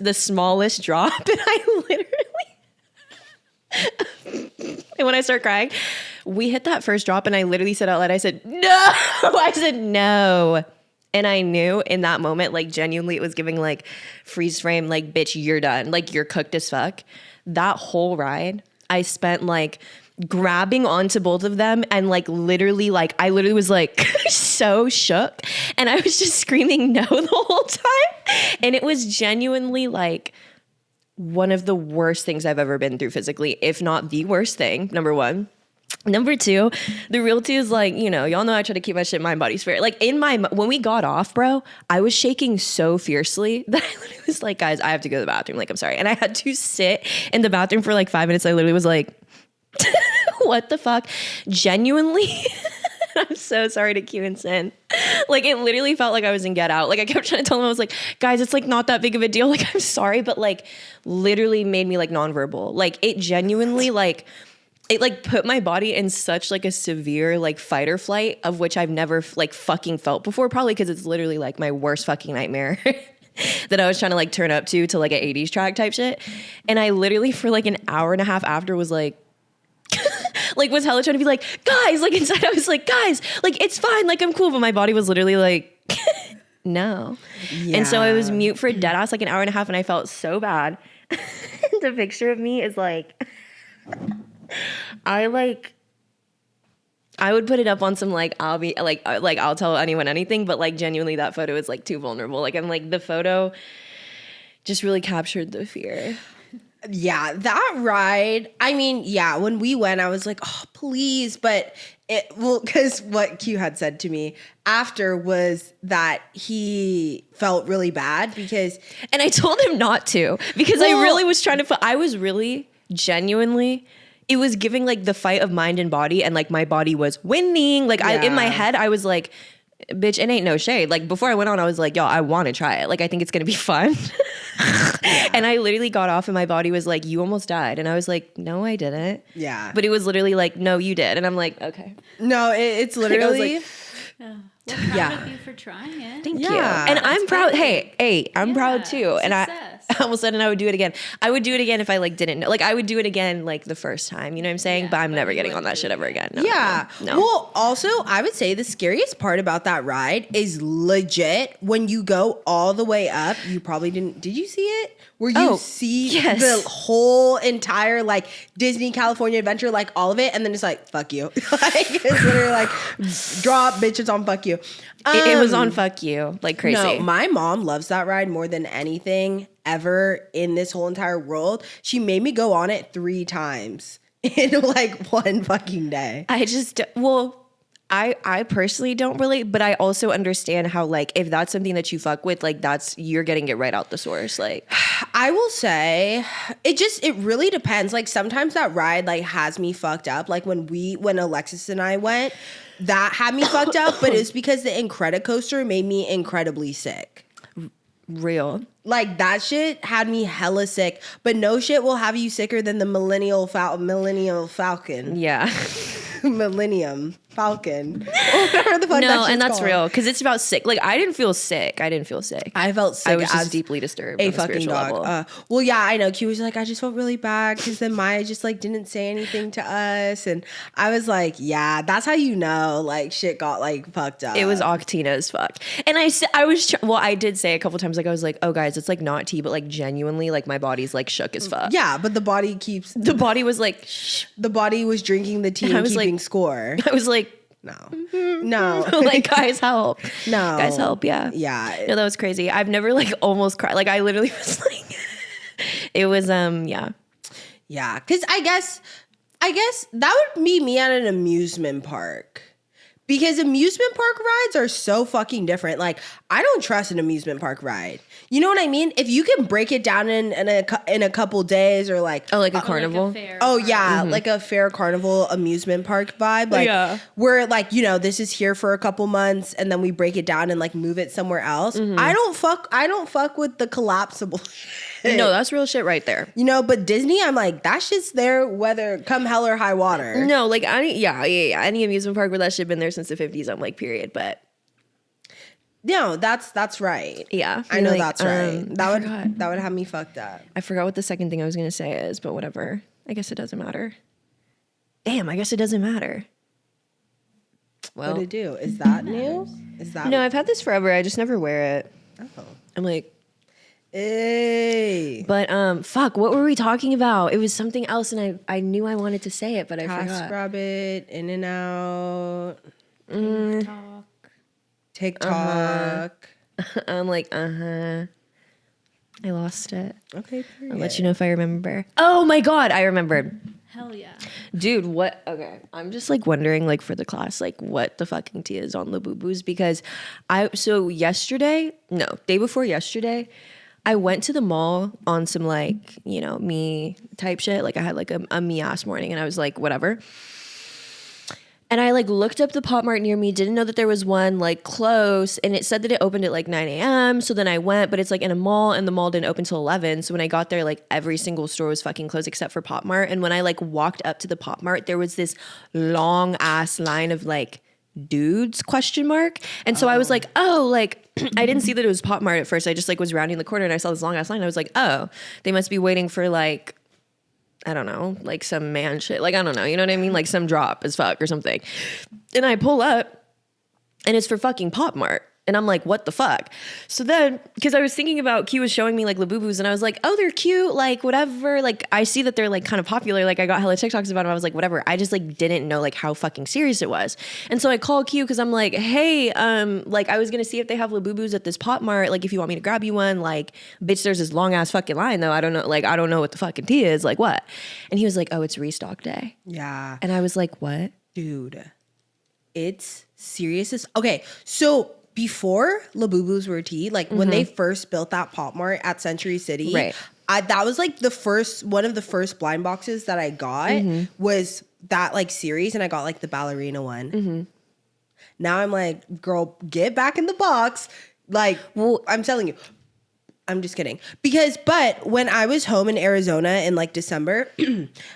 the smallest drop. And I literally, and when I start crying, we hit that first drop and I literally said out loud, I said, no. I said, no. And I knew in that moment, like genuinely it was giving like freeze frame, like, bitch, you're done. Like you're cooked as fuck. That whole ride, I spent like grabbing onto both of them and like literally like, I literally was like so shook and I was just screaming no the whole time. And it was genuinely like one of the worst things I've ever been through physically, if not the worst thing, number one. Number two, the real tea is like, you know, y'all know I try to keep my shit mind, body, spirit. Like when we got off, bro, I was shaking so fiercely that I literally was like, guys, I have to go to the bathroom. Like, I'm sorry. And I had to sit in the bathroom for like 5 minutes. I literally was like, what the fuck? Genuinely. I'm so sorry to Q and Sin. Like it literally felt like I was in Get Out. Like I kept trying to tell him, I was like, guys, it's like not that big of a deal. Like I'm sorry, but like literally made me like nonverbal. Like it genuinely like, it like put my body in such like a severe like fight or flight of which I've never like fucking felt before. Probably because it's literally like my worst fucking nightmare that I was trying to like turn up to like an 80s track type shit. And I literally for like an hour and a half after was like, like was hella trying to be like, guys, like inside I was like, guys, like it's fine, like I'm cool. But my body was literally like, no. Yeah. And so I was mute for dead ass like an hour and a half and I felt so bad. The picture of me is like, I would put it up on some like, I'll be like I'll tell anyone anything, but like genuinely that photo is like too vulnerable. Like I'm like the photo just really captured the fear. Yeah, that ride. I mean, yeah, when we went, I was like, oh, please. But because what Q had said to me after was that he felt really bad because. And I told him not to because I really was trying to I was really genuinely. It was giving like the fight of mind and body and like my body was winning. Like in my head, I was like, bitch, it ain't no shade. Like before I went on, I was like, yo, I want to try it. Like, I think it's going to be fun. And I literally got off and my body was like, you almost died. And I was like, no, I didn't. Yeah. But it was literally like, no, you did. And I'm like, okay. No, it's literally. We're proud of you for trying it. Thank you. And I'm proud. Hey, I'm proud too. And Success. I almost said, and I would do it again. I would do it again if I like didn't know. Like I would do it again like the first time. You know what I'm saying? Yeah, but I'm never getting on that shit ever again. No, yeah. No. Well, also, I would say the scariest part about that ride is legit when you go all the way up. You probably didn't. Did you see it? Where you see the whole entire like Disney California Adventure, like all of it, and then it's like fuck you. Like it's literally like drop bitches on fuck you. It was on fuck you like crazy. No, my mom loves that ride more than anything ever in this whole entire world. She made me go on it 3 times in like one fucking day. I personally don't relate, but I also understand how like if that's something that you fuck with, like you're getting it right out the source. Like I will say it really depends. Like sometimes that ride like has me fucked up. Like when Alexis and I went, that had me fucked up, but it's because the Incredicoaster made me incredibly sick. Real. Like that shit had me hella sick, but no shit will have you sicker than the Millennium Falcon. Yeah. Millennium Falcon. Whatever the fuck and that's called. Real because it's about sick. Like I didn't feel sick. I felt sick. I was just deeply disturbed. A fucking dog. Well, yeah, I know. Q was like, I just felt really bad because then Maya just like didn't say anything to us, and I was like, yeah, that's how you know like shit got like fucked up. It was Octina as fuck. And I did say a couple times like I was like, oh guys, it's like not tea, but like genuinely like my body's like shook as fuck. Yeah, but the body was like shh. The body was drinking the tea and keeping score. I was like, no. Like guys help. No. Guys help, yeah. Yeah. No, that was crazy. I've never like almost cried. Like I literally was like it was yeah. Yeah, cuz I guess that would be me at an amusement park. Because amusement park rides are so fucking different. Like, I don't trust an amusement park ride. You know what I mean? If you can break it down in a couple days or like... Oh, like a carnival? Like like a fair carnival amusement park vibe. Like, where like, you know, this is here for a couple months and then we break it down and like move it somewhere else. Mm-hmm. I don't fuck with the collapsible shit. No, that's real shit right there. You know, but Disney, I'm like, that shit's there whether come hell or high water. No, like, any amusement park where that shit been there since the 50s, I'm like, period, but... No, that's right. Yeah. I know like, that's right. That would have me fucked up. I forgot what the second thing I was going to say is, but whatever. I guess it doesn't matter. Damn, I guess it doesn't matter. Well, what to do? Is that new? No, I've had this forever. I just never wear it. Oh. I'm like... Hey. But fuck, what were we talking about? It was something else and I knew I wanted to say it, but I forgot. TaskRabbit, In-N-Out. TikTok. I'm like, I lost it. Okay, period. I'll let you know if I remember. Oh my God, I remembered. Hell yeah. Dude, what? Okay. I'm just like wondering like for the class, like what the fucking tea is on Labubu's because day before yesterday, I went to the mall on some like, you know, me type shit. Like I had like a me ass morning and I was like, whatever. And I like looked up the Pop Mart near me, didn't know that there was one like close and it said that it opened at like 9 a.m. So then I went, but it's like in a mall and the mall didn't open till 11. So when I got there, like every single store was fucking closed except for Pop Mart. And when I like walked up to the Pop Mart, there was this long ass line of like dudes ? And so I was like, oh, like I didn't see that it was Pop Mart at first. I just like was rounding the corner and I saw this long ass line. I was like, oh, they must be waiting for like, I don't know, like some man shit. Like, I don't know, you know what I mean? Like some drop as fuck or something. And I pull up and it's for fucking Pop Mart. And I'm like, what the fuck? So then, because I was thinking about, Q was showing me like Labubus and I was like, oh, they're cute, like whatever. Like I see that they're like kind of popular. Like I got hella TikToks about them. I was like, whatever. I just like didn't know like how fucking serious it was. And so I called Q because I'm like, hey, like I was going to see if they have Labubus at this Pop Mart. Like if you want me to grab you one, like bitch, there's this long ass fucking line though. I don't know. Like, I don't know what the fucking tea is. Like what? And he was like, oh, it's restock day. Yeah. And I was like, what? Dude, it's serious as, okay. So before Labubus were tea, like when they first built that Pop Mart at Century City, right. That was like one of the first blind boxes that I got was that like series, and I got like the ballerina one. Now I'm like, girl, get back in the box. Like, well, I'm telling you, I'm just kidding. But when I was home in Arizona in like December,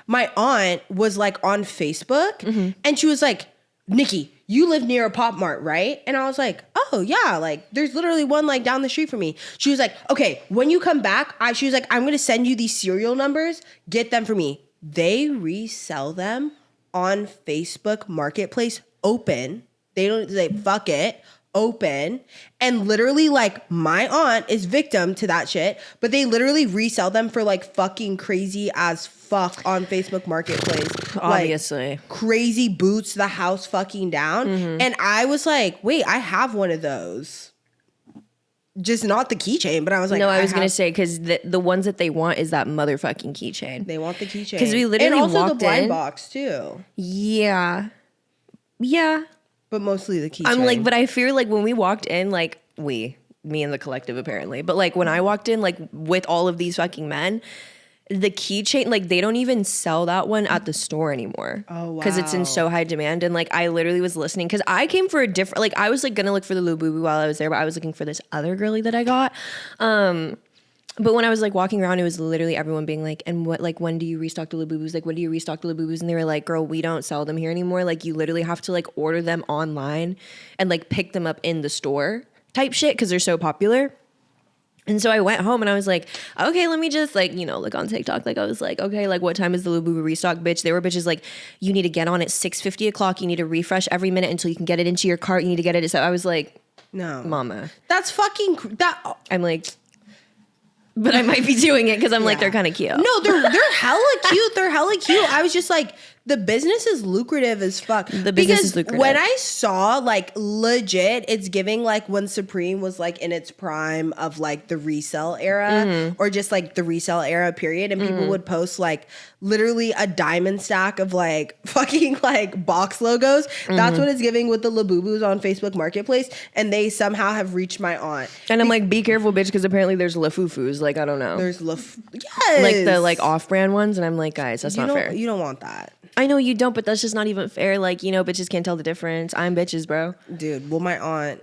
my aunt was like on Facebook and she was like, Nikki, you live near a Pop Mart, right? And I was like, oh, oh yeah, like there's literally one like down the street from me. She was like, okay, when you come back, she was like, I'm gonna send you these serial numbers, get them for me. They resell them on Facebook Marketplace open. They don't say fuck it, open. And literally like my aunt is victim to that shit, but they literally resell them for like fucking crazy as fuck on Facebook Marketplace. Obviously. Like, crazy boots the house fucking down. And I was like, wait, I have one of those. Just not the keychain, but I was like, no, I was going to say, because the ones that they want is that motherfucking keychain. They want the keychain. Because we literally and also walked the blind in. box too. Yeah. But mostly the keychain. I'm like, but I fear like when we walked in, like me and the collective apparently, but like when I walked in, like with all of these fucking men, the keychain, like they don't even sell that one at the store anymore. Oh, wow. Because it's in so high demand. And like I literally was listening because I came for a different, like I was like gonna look for the Labubu while I was there, but I was looking for this other girly that I got. But when I was like walking around, it was literally everyone being like, and what, like, when do you restock the Labubus? Like, when do you restock the Labubus? And they were like, girl, we don't sell them here anymore. Like, you literally have to like order them online and like pick them up in the store type shit because they're so popular. And so I went home and I was like, okay, let me just like, you know, look on TikTok. Like I was like, okay, like what time is the Labubu restock, bitch? They were bitches like, you need to get on at 6:50 o'clock. You need to refresh every minute until you can get it into your cart. You need to get it. So I was like, no, mama. That's fucking, I'm like, but I might be doing it because I'm like, they're kind of cute. No, they're hella cute. They're hella cute. I was just like, the business is lucrative as fuck. The business is lucrative. When I saw like legit, it's giving like when Supreme was like in its prime of like the resale era or just like the resale era period. And people would post like literally a diamond stack of like fucking like box logos. That's what it's giving with the Labubus on Facebook Marketplace. And they somehow have reached my aunt. And I'm like, be careful, bitch, because apparently there's Lafufus. Like, I don't know. There's yes. Like the like off-brand ones. And I'm like, guys, that's not fair. You don't want that. I know you don't, but that's just not even fair. Like, you know, bitches can't tell the difference. I'm bitches, bro. Dude, well, my aunt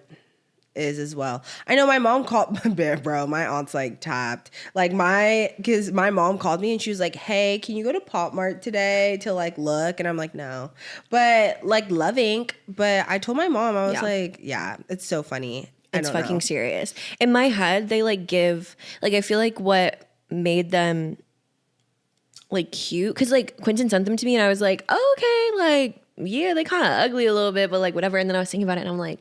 is as well. I know my mom called, bro, my aunt's like tapped. Like because my mom called me and she was like, hey, can you go to Pop Mart today to like look? And I'm like, no. But like Love Inc. But I told my mom, I was like, yeah, it's so funny. It's fucking serious. In my head, they like give, like, I feel like what made them like cute, because like Quentin sent them to me and I was like, oh, okay, like yeah, they kind of ugly a little bit, but like whatever. And then I was thinking about it and I'm like,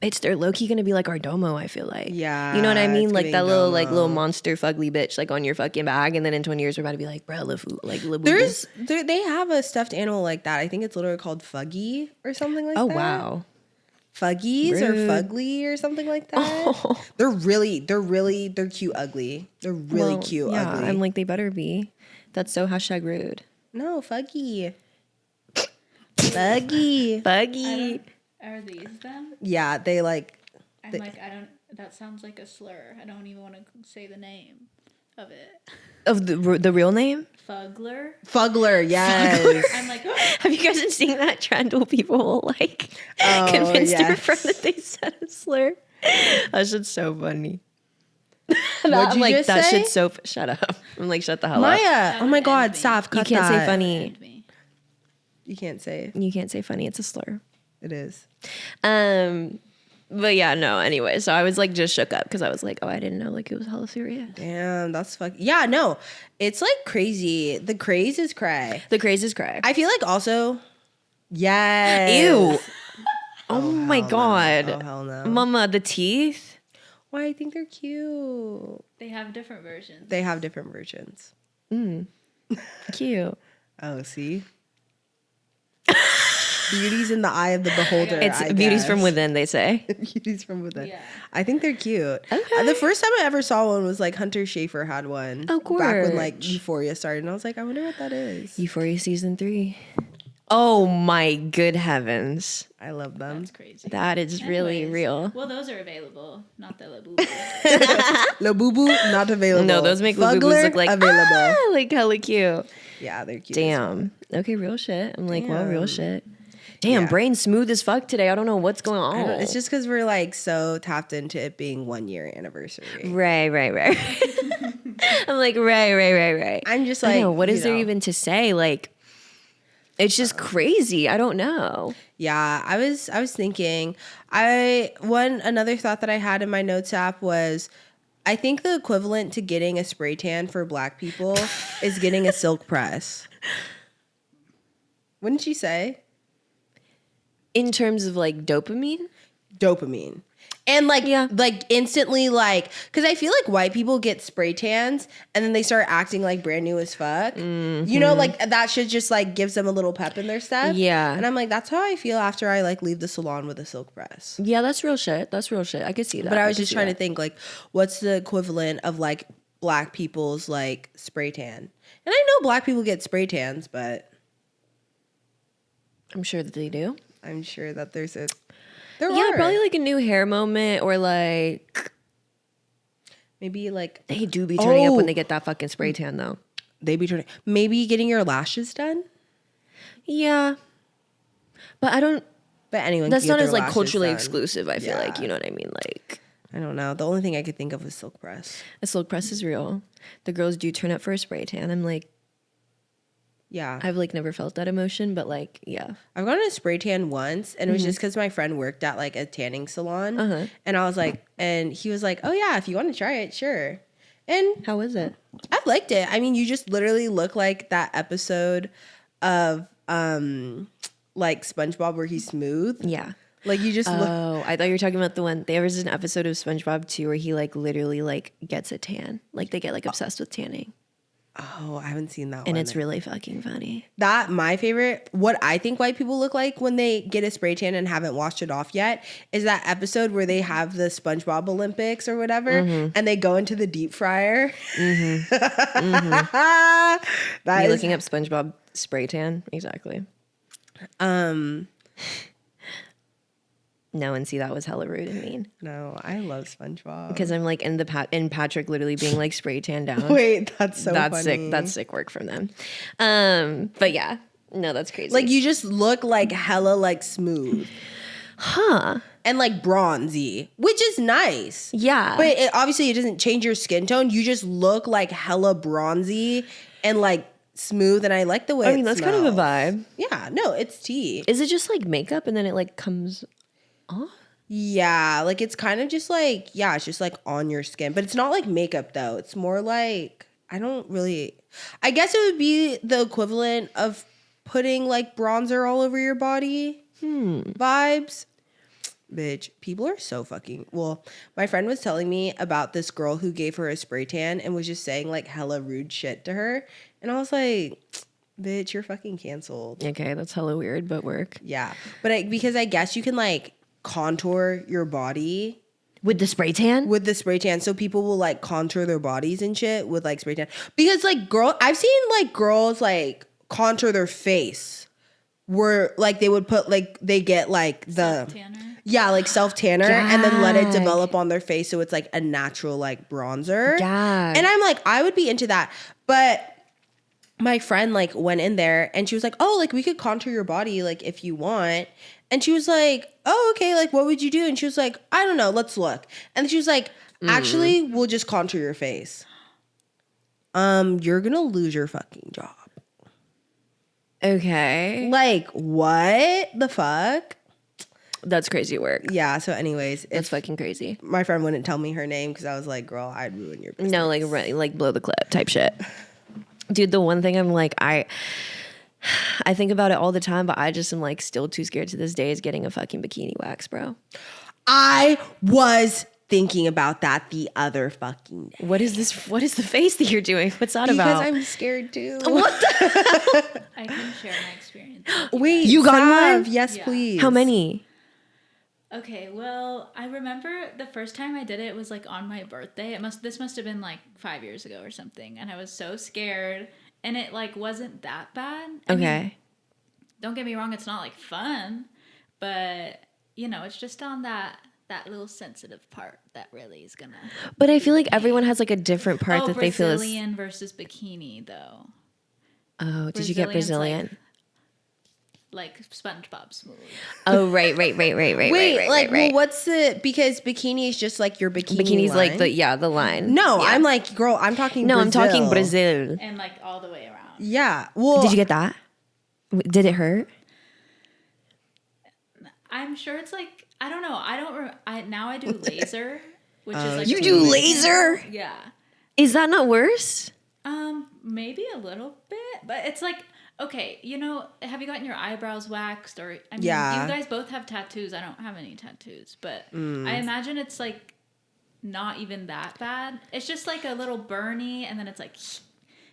bitch, they're low-key gonna be like our Domo, I feel like. Yeah, you know what I mean? Like that little Domo. like little monster fugly bitch like on your fucking bag, and then in 20 years we're about to be like, bro, Labubu. They have a stuffed animal like that. I think it's literally called Fuggy or something like that. Oh wow. Fuggies or Fugly or something like that. Oh. They're cute ugly. They're really cute ugly. I'm like, they better be. That's so #rude. No, Fuggy. Fuggy. Are these them? Yeah, they like. I'm like, I don't. That sounds like a slur. I don't even want to say the name of it. Of the real name? Fugler, yes. I'm like, have you guys been seeing that trend where people will like convince their friend that they said a slur? That shit's so funny. What'd you just that say? shit's so. Shut up. I'm like, shut the hell up. Maya, oh my God, stop. You can't say funny. You can't say. You can't say funny. It's a slur. It is. But yeah, no. Anyway, so I was like just shook up because I was like, oh, I didn't know like it was hella serious. Damn, that's fucking. Yeah, no, it's like crazy. The craze is cray. The craze is cray. I feel like also. Yes. Ew. Oh my God. No. Oh hell no. Mama, the teeth. Why? I think they're cute. they have different versions. They have different versions. Cute. Oh, see. Beauty's in the eye of the beholder. It's beauty's from within, they say. Beauty's from within. Yeah. I think they're cute. Okay. The first time I ever saw one was like Hunter Schafer had one. Oh, course. Back when like Euphoria started. And I was like, I wonder what that is. Euphoria season 3. Oh my good heavens. I love them. That's crazy. That is really real. Well, those are available, not the Labubu. Labubu, not available. No, those make Labubus Fugler, look like available. like hella cute. Yeah, they're cute. Damn. Okay, real shit. I'm like, well, real Damn. shit. Damn, Yeah. brain smooth as fuck today. I don't know what's going on. It's just because we're like so tapped into it being 1 year anniversary. Right. I'm like, right. I'm just I like, know, what is there know. even to say? Like, It's just crazy. I don't know. Yeah, I was thinking. Another thought that I had in my notes app was, I think the equivalent to getting a spray tan for Black people is getting a silk press. Wouldn't you say? In terms of like dopamine? Dopamine. And like instantly, like, because I feel like white people get spray tans and then they start acting like brand new as fuck. Mm-hmm. You know, like that shit just like gives them a little pep in their step. Yeah. And I'm like, that's how I feel after I like leave the salon with a silk press. Yeah, that's real shit. That's real shit. I could see that. But I was just trying to think, like, what's the equivalent of like Black people's like spray tan? And I know Black people get spray tans, but I'm sure that they do. I'm sure that there's a. Probably like a new hair moment, or like maybe like they do be turning up when they get that fucking spray tan though. They be turning. Maybe getting your lashes done. Yeah, but I don't. But anyone. That's not as like culturally exclusive. I feel like, you know what I mean. Like, I don't know. The only thing I could think of was silk press. A silk press is real. The girls do turn up for a spray tan. I'm like. Yeah. I've like never felt that emotion, but like, yeah. I've gone to a spray tan once, and it was just because my friend worked at like a tanning salon. And I was like, and he was like, oh yeah, if you want to try it, sure. And how was it? I liked it. I mean, you just literally look like that episode of like SpongeBob where he's smooth. Yeah. Like you just look. Oh, I thought you were talking about the one. There was an episode of SpongeBob too where he like literally like gets a tan. Like they get like obsessed with tanning. Oh, I haven't seen that one. And it's really fucking funny. My favorite, what I think white people look like when they get a spray tan and haven't washed it off yet, is that episode where they have the SpongeBob Olympics or whatever, and they go into the deep fryer. You're looking up SpongeBob spray tan? Exactly. No, and see, that was hella rude and mean. No, I love SpongeBob. Because I'm like in Patrick literally being like spray tan down. Wait, that's funny. Sick. That's sick work from them. But yeah, no, that's crazy. Like you just look like hella like smooth. Huh. And like bronzy, which is nice. Yeah. But obviously it doesn't change your skin tone. You just look like hella bronzy and like smooth, and I like the way I mean, that's smells. kind of a vibe. Yeah, no, it's tea. Is it just like makeup and then it like comes off? Yeah, like it's kind of just like, yeah, it's just like on your skin. But it's not like makeup though. It's more like, I guess it would be the equivalent of putting like bronzer all over your body vibes. Bitch, people are so fucking... Well, my friend was telling me about this girl who gave her a spray tan and was just saying like hella rude shit to her. And I was like, bitch, you're fucking canceled. Okay, that's hella weird, but work. Yeah. But because I guess you can like contour your body with the spray tan? With the spray tan. So people will like contour their bodies and shit with like spray tan. Because like I've seen like girls like contour their face where like they would put like, they get like the... Self-tanner? Yeah, like self-tanner and then let it develop on their face so it's like a natural like bronzer. Gag. And I'm like, I would be into that. But my friend like went in there and she was like, oh, like we could contour your body like if you want. And she was like, oh, okay, like what would you do? And she was like, I don't know, let's look. And she was like, actually, we'll just contour your face. You're gonna lose your fucking job. Okay. Like, what the fuck? That's crazy work. Yeah, so anyways. That's fucking crazy. My friend wouldn't tell me her name because I was like, girl, I'd ruin your business. No, like blow the clip type shit. Dude, the one thing I'm like, I think about it all the time, but I just am like still too scared to this day is getting a fucking bikini wax, bro. I was thinking about that the other fucking day. What is this? What is the face that you're doing? What's that about? Because I'm scared too. What the hell? I can share my experience. Wait, you got one? Yes, Yeah. please. How many? Okay, well, I remember the first time I did it was like on my birthday. This must have been like 5 years ago or something, and I was so scared, and it like wasn't that bad. I mean, don't get me wrong, it's not like fun, but you know, it's just on that little sensitive part that really is gonna. But I feel like everyone has like a different part that they feel is Brazilian versus bikini though. Oh, did you get Brazilian? Like SpongeBob smooth. Oh, right. Wait, well, what's the, because bikini is just like your Bikini's line. like the line. No, yeah. I'm like, girl, I'm talking No, Brazil. I'm talking Brazil. And like all the way around. Yeah. Well, Did you get that? Did it hurt? I'm sure it's like, I don't know. Now I do laser, which is like. You do laser? Yeah. Is that not worse? Maybe a little bit, but it's like, okay, have you gotten your eyebrows waxed? Or, I mean, Yeah. You guys both have tattoos. I don't have any tattoos, but I imagine it's like not even that bad. It's just like a little burny, and then it's like,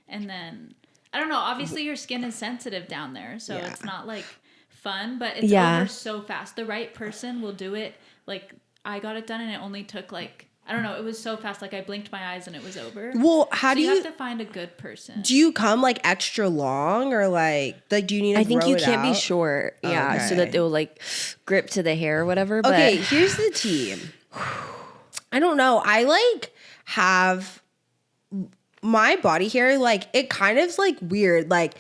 and then, I don't know. Obviously, your skin is sensitive down there, so it's not like fun, but it's over so fast. The right person will do it. Like, I got it done, and it only took like, I don't know. It was so fast. Like, I blinked my eyes and it was over. Well, how do you have to find a good person? Do you come like extra long, or like do you need to I think you can't out? be short. Yeah. Okay. So that it will like grip to the hair or whatever. But okay, here's the tea. I don't know. I like have my body hair, like it kind of like weird. Like,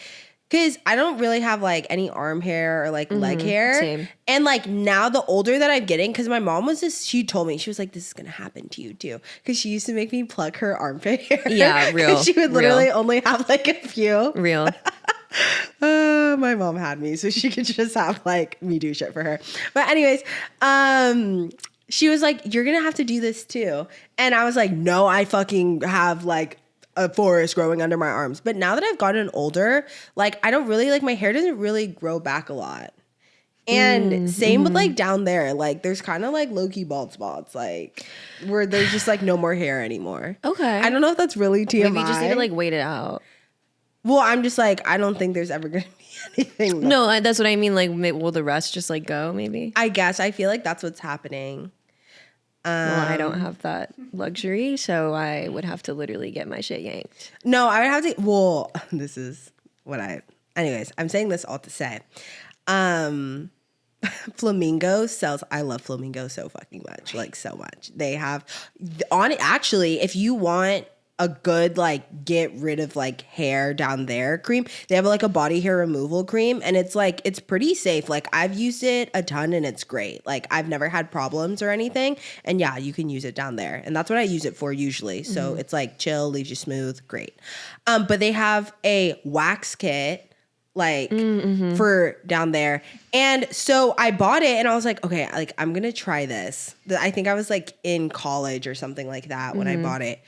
because I don't really have like any arm hair or like leg hair. Same. And like now the older that I'm getting, because my mom she told me, she was like, this is going to happen to you too. Because she used to make me pluck her armpit hair. Yeah, real. She would literally only have like a few. Real. My mom had me, so she could just have like me do shit for her. But anyways, she was like, you're going to have to do this too. And I was like, no, I fucking have like a forest growing under my arms. But now that I've gotten older, like I don't really like, my hair doesn't really grow back a lot. And same with like down there, like there's kind of like low-key bald spots, like where there's just like no more hair anymore. Okay. I don't know if that's really TMI. Maybe you just need to like wait it out. Well, I'm just like, I don't think there's ever going to be anything. No, that's what I mean. Like, will the rest just like go maybe? I guess. I feel like that's what's happening. Well, I don't have that luxury, so I would have to literally get my shit yanked. No, I would have to. Well, this is what anyways, I'm saying this all to say. Flamingo sells. I love Flamingo so fucking much. Like, so much. They have actually, if you want a good like get rid of like hair down there cream, they have like a body hair removal cream, and it's like it's pretty safe. Like I've used it a ton and it's great. Like I've never had problems or anything, and yeah, you can use it down there, and that's what I use it for usually. So it's like chill, leaves you smooth, great. But they have a wax kit like for down there, and so I bought it and I was like, okay, like I'm gonna try this. I think I was like in college or something like that when I bought it.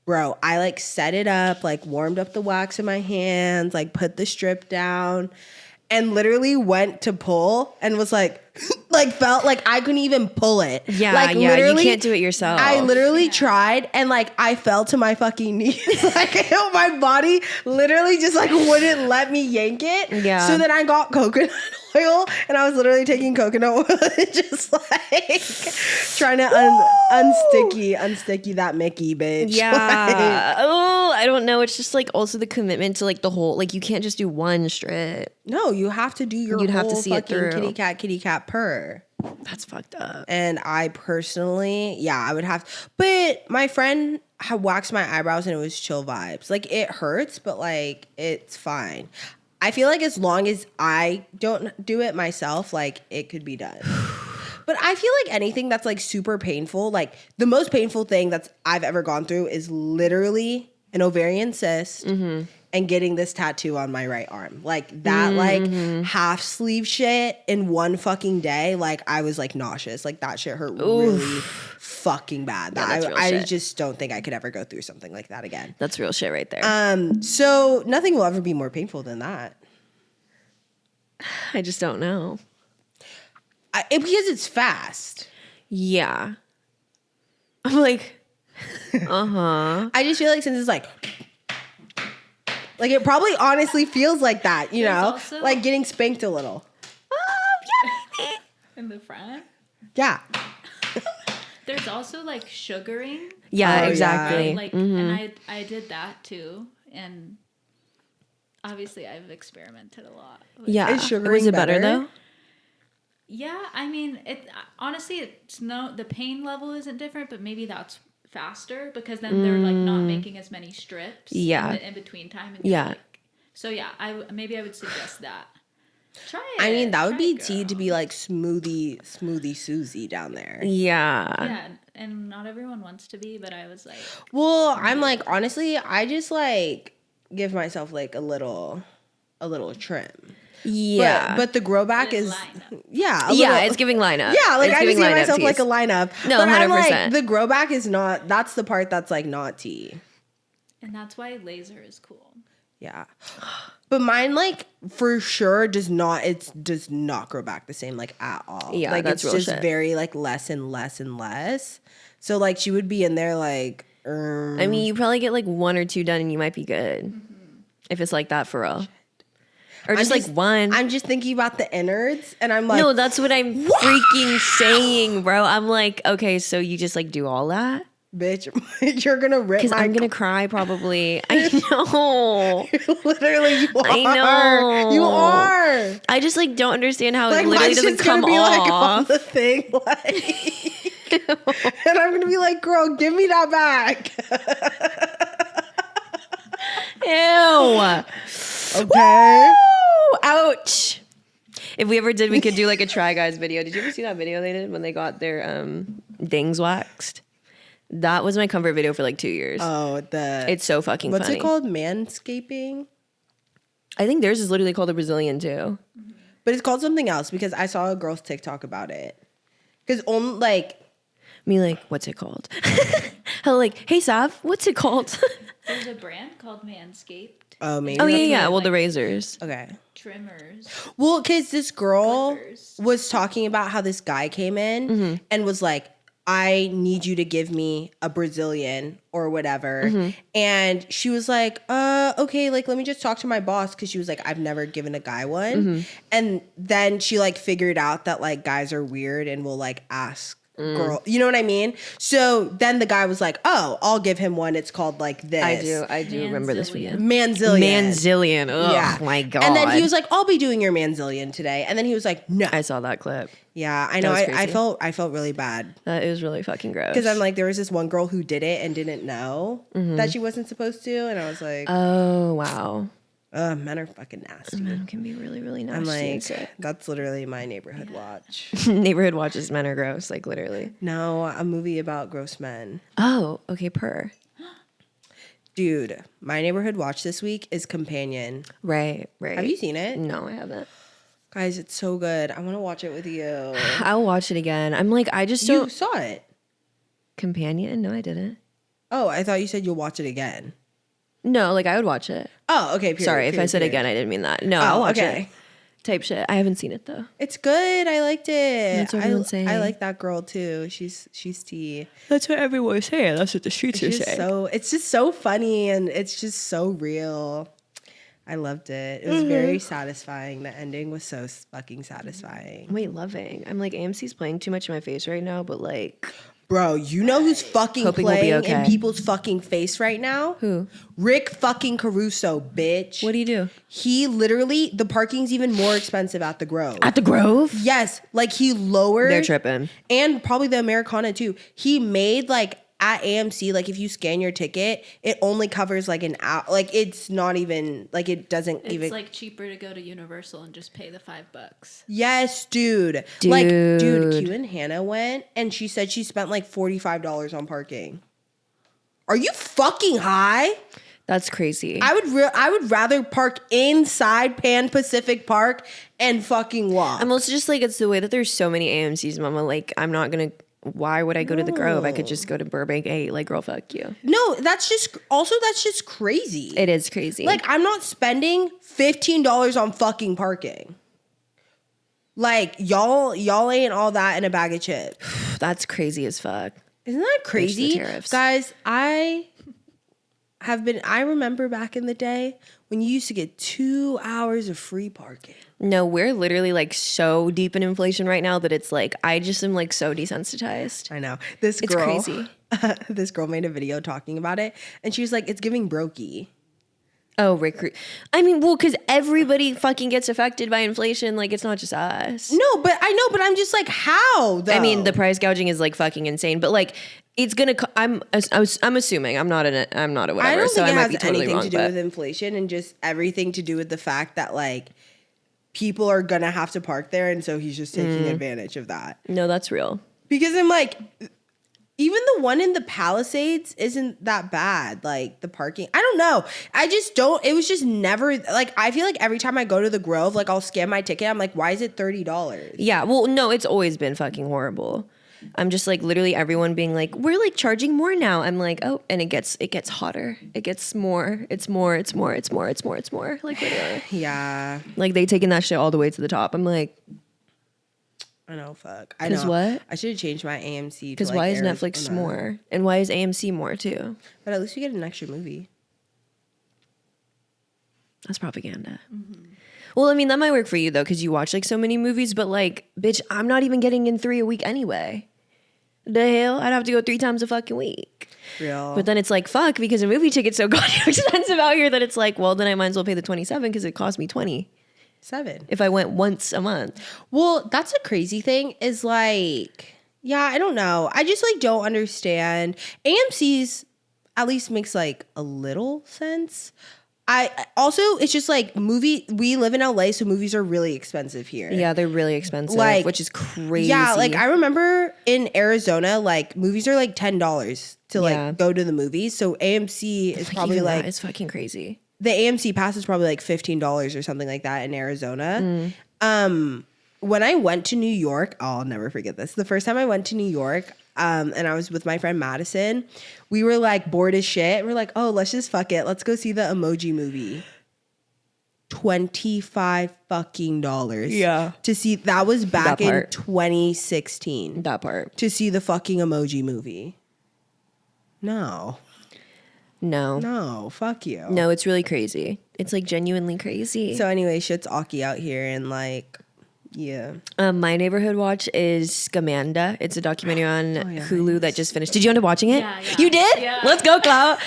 Bro, I like set it up, like warmed up the wax in my hands, like put the strip down, and literally went to pull and was like, like felt like I couldn't even pull it. Yeah, like, yeah, you can't do it yourself. I literally tried, and like I fell to my fucking knees. Like my body literally just like wouldn't let me yank it. Yeah. So then I got coconut oil, and I was literally taking coconut oil and just like trying to unsticky that Mickey bitch. Yeah. Like, oh, I don't know. It's just like also the commitment to like the whole, like you can't just do one strip. no, you have to do your You'd whole have to see it fucking through. kitty cat purr. That's fucked up. And I personally, yeah, I would have, but my friend had waxed my eyebrows and it was chill vibes. Like it hurts, but like it's fine. I feel like as long as I don't do it myself, like it could be done. But I feel like anything that's like super painful, like the most painful thing that's I've ever gone through is literally an ovarian cyst and getting this tattoo on my right arm. Like that like half sleeve shit in one fucking day, like I was like nauseous. Like that shit hurt really fucking bad. Yeah, I just don't think I could ever go through something like that again. That's real shit right there. So nothing will ever be more painful than that. I just don't know. Because it's fast. Yeah. I'm like, I just feel like since it's like it probably honestly feels like that, you know? also- like getting spanked a little. In the front. Yeah. There's also like sugaring. yeah, Oh, exactly. yeah. Like, and I did that too, and obviously I've experimented a lot. Yeah. Is sugaring Was it better better? though? Yeah, I mean, it honestly, the pain level isn't different, but maybe that's faster because then they're like not making as many strips. Yeah. In between time. And Yeah. like, so yeah, I would suggest that. Try it. I mean, that would Try be it, tea to girl. be like smoothie Susie down there. Yeah. Yeah, and not everyone wants to be, but I was like, Well, I'm like, honestly, I just like give myself like a little trim. Yeah. But the grow back is lineup. Yeah, it's giving lineup. Yeah, like it's I just see myself teas. like a lineup. No, but 100%. I'm like, the grow back is not, that's the part that's like not tea. And that's why laser is cool. Yeah. But mine, like, for sure does not grow back the same, like, at all. Yeah, like, that's it's real just shit. very, like, less and less and less. So, like, she would be in there, like, I mean, you probably get, like, 1 or 2 done and you might be good. Mm-hmm. If it's like that for real. Or just, like, 1. I'm just thinking about the innards, and I'm like... No, that's what I'm freaking saying, bro. I'm like, okay, so you just, like, do all that? Bitch, you're gonna rip Because I'm gonna cry probably. I know. Literally, you are. I know. You are. I just like don't understand how like, it literally doesn't come be, off. Like, on the thing, like, and I'm gonna be like, girl, give me that back. Ew. Okay. Woo! Ouch. If we ever did, we could do like a Try Guys video. Did you ever see that video they did when they got their dings waxed? That was my comfort video for like 2 years. Oh, it's so fucking what's funny. It called? Manscaping? I think theirs is literally called a Brazilian too. But it's called something else because I saw a girl's TikTok about it. Because only like me like, what's it called? Hell, like, hey Sav, what's it called? There's a brand called Manscaped. Oh, maybe. Oh yeah. Like, well, the razors. Okay. Trimmers. Well, because this girl clippers. was talking about how this guy came in and was like, I need you to give me a Brazilian or whatever. And she was like, okay, like, let me just talk to my boss. Cause she was like, I've never given a guy one. And then she like figured out that like guys are weird and will like ask girl, you know what I mean? So then the guy was like, oh, I'll give him one. It's called like this. I do remember this video. Manzillion. Oh yeah. my God. And then he was like, I'll be doing your manzillion today. And then he was like, no. I saw that clip. Yeah, I know. I felt really bad. That is really fucking gross. Because I'm like, there was this one girl who did it and didn't know that she wasn't supposed to. And I was like, oh, wow. Men are fucking nasty. Men can be really, really nasty. I'm like, and sick. that's literally my neighborhood watch. Neighborhood watches men are gross, like literally. No, a movie about gross men. Oh, okay, per. Dude, my neighborhood watch this week is Companion. Right. Have you seen it? No, I haven't. Guys, it's so good. I want to watch it with you. I'll watch it again. I'm like, I just You don't. saw it. Companion? No, I didn't. Oh, I thought you said you'll watch it again. No, like I would watch it. Oh, okay. Sorry, if I said again, I didn't mean that. No, I'll watch it. Type shit. I haven't seen it though. It's good. I liked it. That's what everyone's saying. I like that girl too. She's tea. That's what everyone's saying. That's what the streets are saying. It's just so funny and it's just so real. I loved it. It was very satisfying. The ending was so fucking satisfying. Wait, loving. I'm like, AMC's playing too much in my face right now, but like... Bro, you know who's fucking Hoping we'll playing be okay. in people's fucking face right now? Who? Rick fucking Caruso, bitch. What do you do? He literally, the parking's even more expensive at the Grove. At the Grove? Yes. Like he lowered. They're tripping. And probably the Americana too. He made like at AMC, like if you scan your ticket, it only covers like an hour. Like it's not even, like it doesn't even. It's like cheaper to go to Universal and just pay the $5. Yes, dude. Like, dude, Q and Hannah went and she said she spent like $45 on parking. Are you fucking high? That's crazy. I would rather park inside Pan Pacific Park and fucking walk. I'm also just like, it's the way that there's so many AMCs, Mama. Like, I'm not gonna. Why would I go to the Grove? I could just go to Burbank 8. Like, girl, fuck you. No, that's just crazy. It is crazy. Like, I'm not spending $15 on fucking parking. Like, y'all ain't all that in a bag of chips. That's crazy as fuck. Isn't that crazy? Tariffs. Guys, I remember back in the day when you used to get 2 hours of free parking. No, we're literally like so deep in inflation right now that it's like, I just am like so desensitized. I know. It's crazy. This girl made a video talking about it and she was like, it's giving brokey. Oh, Rick. I mean, well, because everybody fucking gets affected by inflation. Like, it's not just us. No, but I know, but I'm just like, how though? I mean, the price gouging is like fucking insane, but like, it's gonna. I'm assuming. I'm not a whatever. I don't so think I it might has be totally anything wrong, to do but with inflation and just everything to do with the fact that like people are gonna have to park there, and so he's just taking advantage of that. No, that's real. Because I'm like, Even the one in the Palisades isn't that bad. Like the parking, I don't know. It was just never like, I feel like every time I go to the Grove, like I'll scan my ticket. I'm like, why is it $30? Yeah. Well, no, it's always been fucking horrible. I'm just like literally everyone being like, we're like charging more now. I'm like, oh, and it gets hotter. It gets more. It's more. Like literally. Yeah. Like they taking that shit all the way to the top. I'm like, I know, fuck. I know. What? I should have changed my AMC. Because why is Netflix more? And why is AMC more too? But at least we get an extra movie. That's propaganda. Mm-hmm. Well, I mean, that might work for you though, because you watch like so many movies, but like, bitch, I'm not even getting in 3 a week anyway. The hell? I'd have to go 3 times a fucking week. Real. But then it's like, fuck, because a movie ticket's so goddamn expensive out here that it's like, well, then I might as well pay the $27 because it cost me $27 if I went once a month. Well, that's a crazy thing is like, yeah, I don't know. I just like don't understand. AMC's at least makes like a little sense. I also, it's just like we live in LA, so movies are really expensive here. Yeah, they're really expensive, like, which is crazy. Yeah, like I remember in Arizona, like movies are like $10 to like go to the movies. So AMC is probably like, it's fucking crazy. The AMC pass is probably like $15 or something like that in Arizona. When I went to New York, I'll never forget this. The first time I went to New York, and I was with my friend Madison, we were like bored as shit. We're like, oh, let's just fuck it. Let's go see the Emoji Movie. $25 fucking dollars. Yeah. To see, that was back in 2016. That part. To see the fucking Emoji Movie. No, fuck you. No, it's really crazy. It's like genuinely crazy. So anyway, shit's Aki out here and like, yeah. My neighborhood watch is Scamanda. It's a documentary on Hulu that just finished. Did you end up watching it? Yeah. You did? Yeah. Let's go, Clout.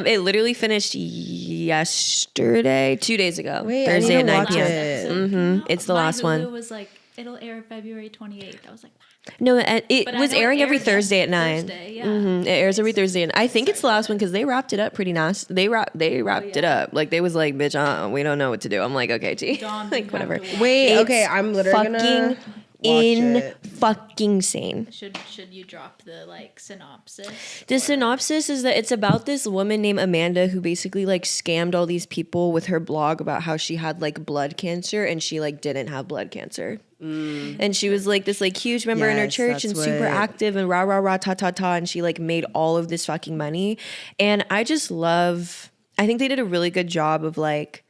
It literally finished yesterday, 2 days ago. Wait, Thursday at 9 p.m. Mm-hmm. It's the last one. It was like, it'll air February 28th. I was like, no, it was airing every Thursday at 9. Thursday, yeah. It airs every Thursday, and I think it's the last one because they wrapped it up pretty nice. They wrapped it up. Like they was like, bitch, we don't know what to do. I'm like, okay, T, like whatever. Wait, okay, I'm literally gonna fucking sane. Should you drop the like synopsis? The synopsis is that it's about this woman named Amanda who basically like scammed all these people with her blog about how she had like blood cancer and she like didn't have blood cancer. And she was like this like huge member in her church and super active and rah ta ta ta, and she like made all of this fucking money. And I think they did a really good job of like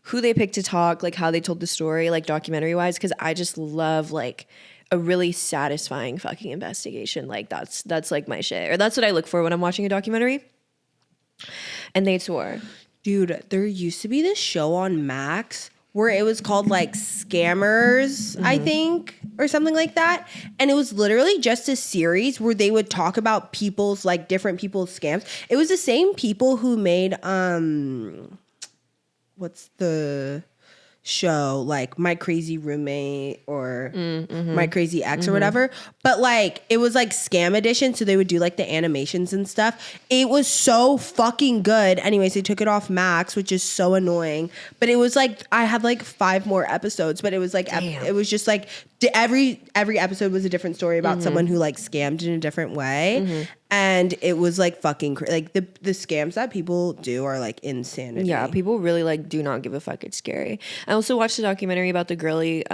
who they picked to talk, like how they told the story, like documentary wise, because I just love like a really satisfying fucking investigation. Like that's like my shit, or that's what I look for when I'm watching a documentary. And they swore, dude, there used to be this show on Max where it was called like Scammers, I think, or something like that. And it was literally just a series where they would talk about people's like different people's scams. It was the same people who made what's the show, like My Crazy Roommate or My Crazy Ex or whatever, but like it was like Scam Edition, so they would do like the animations and stuff. It was so fucking good. Anyways, they took it off Max, which is so annoying, but it was like I had like 5 more episodes, but it was like it was just like every episode was a different story about someone who like scammed in a different way. And it was like fucking like the scams that people do are like insanity. Yeah, people really like do not give a fuck. It's scary. I also watched a documentary about the girly.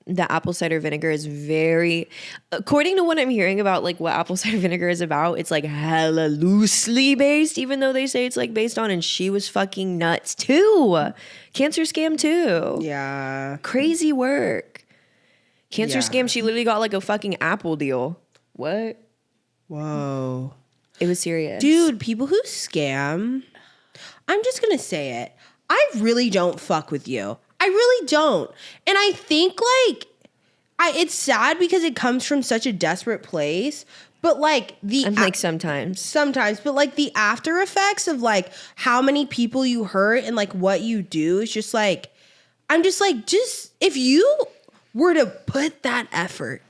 The apple cider vinegar is very, according to what I'm hearing about like what apple cider vinegar is about, it's like hella loosely based, even though they say it's like based on, and she was fucking nuts too. Cancer scam too. Yeah. Crazy work. Cancer scam, she literally got like a fucking Apple deal. What? Whoa. It was serious. Dude, people who scam, I'm just going to say it. I really don't fuck with you. I really don't. And I think like, it's sad because it comes from such a desperate place. But like sometimes, but like the after effects of like how many people you hurt and like what you do is just like, I'm just like, if you were to put that effort,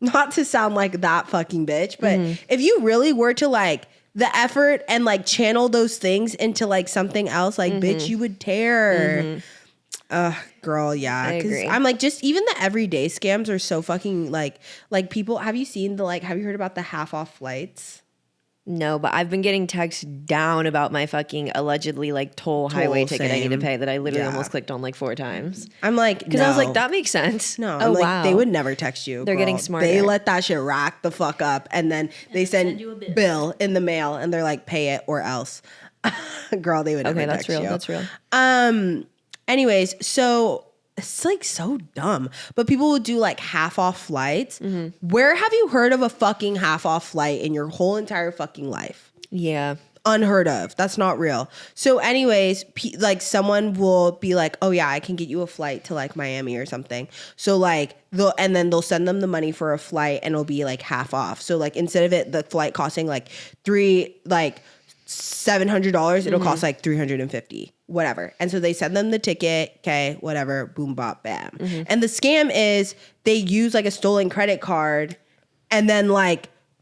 not to sound like that fucking bitch, but if you really were to like the effort and like channel those things into like something else, like bitch, you would tear. Girl, yeah. Because I'm like, just even the everyday scams are so fucking like people. Have you seen have you heard about the half off flights? No, but I've been getting texts down about my fucking allegedly toll highway ticket I need to pay that I literally almost clicked on 4 times. I'm like, because I was like, that makes sense. No, I'm like, they would never text you. They're getting smarter. They let that shit rack the fuck up, and then they send you a bill in the mail, and they're like, pay it or else. Girl, they would never text you. Okay, that's real. Anyways, so it's so dumb. But people would do half off flights. Mm-hmm. Where have you heard of a fucking half off flight in your whole entire fucking life? Yeah. Unheard of. That's not real. So anyways, someone will be like, oh yeah, I can get you a flight to Miami or something. So and then they'll send them the money for a flight and it'll be half off. So instead of the flight costing $700, it'll cost $350, whatever. And so they send them the ticket, okay, whatever, boom, bop, bam. Mm-hmm. And the scam is they use a stolen credit card and then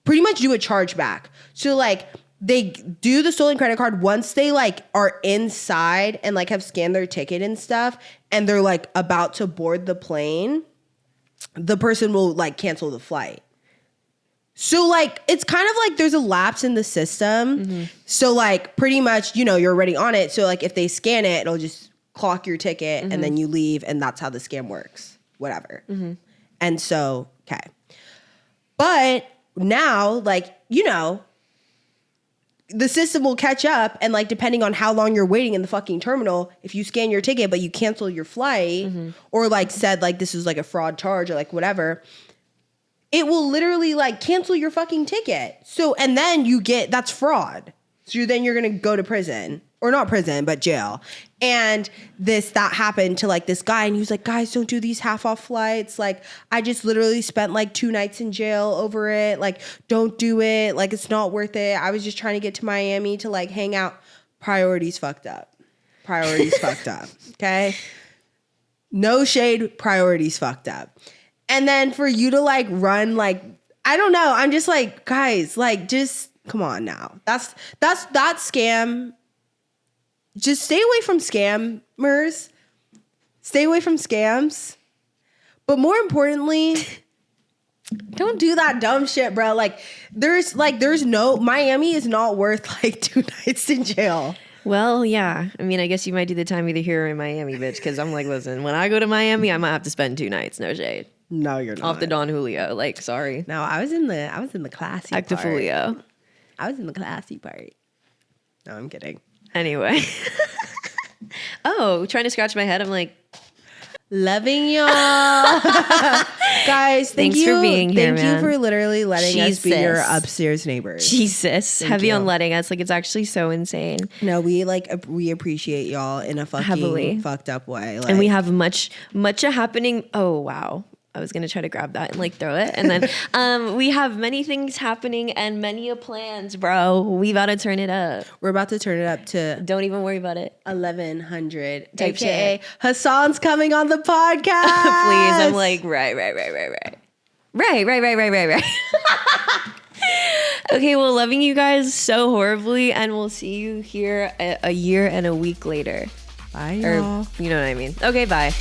pretty much do a chargeback. So they do the stolen credit card once they are inside and have scanned their ticket and stuff, and they're about to board the plane, the person will cancel the flight. So it's kind of there's a lapse in the system. Mm-hmm. So pretty much, you're already on it. So if they scan it, it'll just clock your ticket and then you leave, and that's how the scam works. Whatever. Mm-hmm. And so, okay. But now, the system will catch up, and depending on how long you're waiting in the fucking terminal, if you scan your ticket but you cancel your flight, mm-hmm. or said this is a fraud charge or whatever, it will literally cancel your fucking ticket. So, and then that's fraud. So then you're going to go to prison, or not prison, but jail. And that happened to this guy, and he was like, guys, don't do these half off flights. I just literally spent 2 nights in jail over it. Don't do it. It's not worth it. I was just trying to get to Miami to hang out. Priorities fucked up. Priorities fucked up. Okay. No shade. Priorities fucked up. And then for you to run, I don't know. I'm just guys, just come on now. That's that scam. Just stay away from scammers. Stay away from scams. But more importantly, don't do that dumb shit, bro. There's no, Miami is not worth 2 nights in jail. Well, yeah. I mean, I guess you might do the time either here or in Miami, bitch. Because I'm listen, when I go to Miami, I might have to spend 2 nights. No shade. No, you're not. Off the Don Julio. Sorry. No, I was in the classy part. Actifulio. I was in the classy part. No, I'm kidding. Anyway. Oh, trying to scratch my head. I'm loving y'all. Guys, thanks for being here, man. Thank you for literally letting us be your upstairs neighbors. Jesus. Heavy on letting us. It's actually so insane. No, we appreciate y'all in a fucking heavily fucked up way. And we have much happening. Oh, wow. I was going to try to grab that and throw it. And then we have many things happening and many plans, bro. We about to turn it up. We're about to turn it up to... Don't even worry about it. 1100. AKA Hassan's coming on the podcast. Please. I'm right. Right. Okay, well, loving you guys so horribly. And we'll see you here a year and a week later. Bye, y'all. Or, you know what I mean. Okay, bye.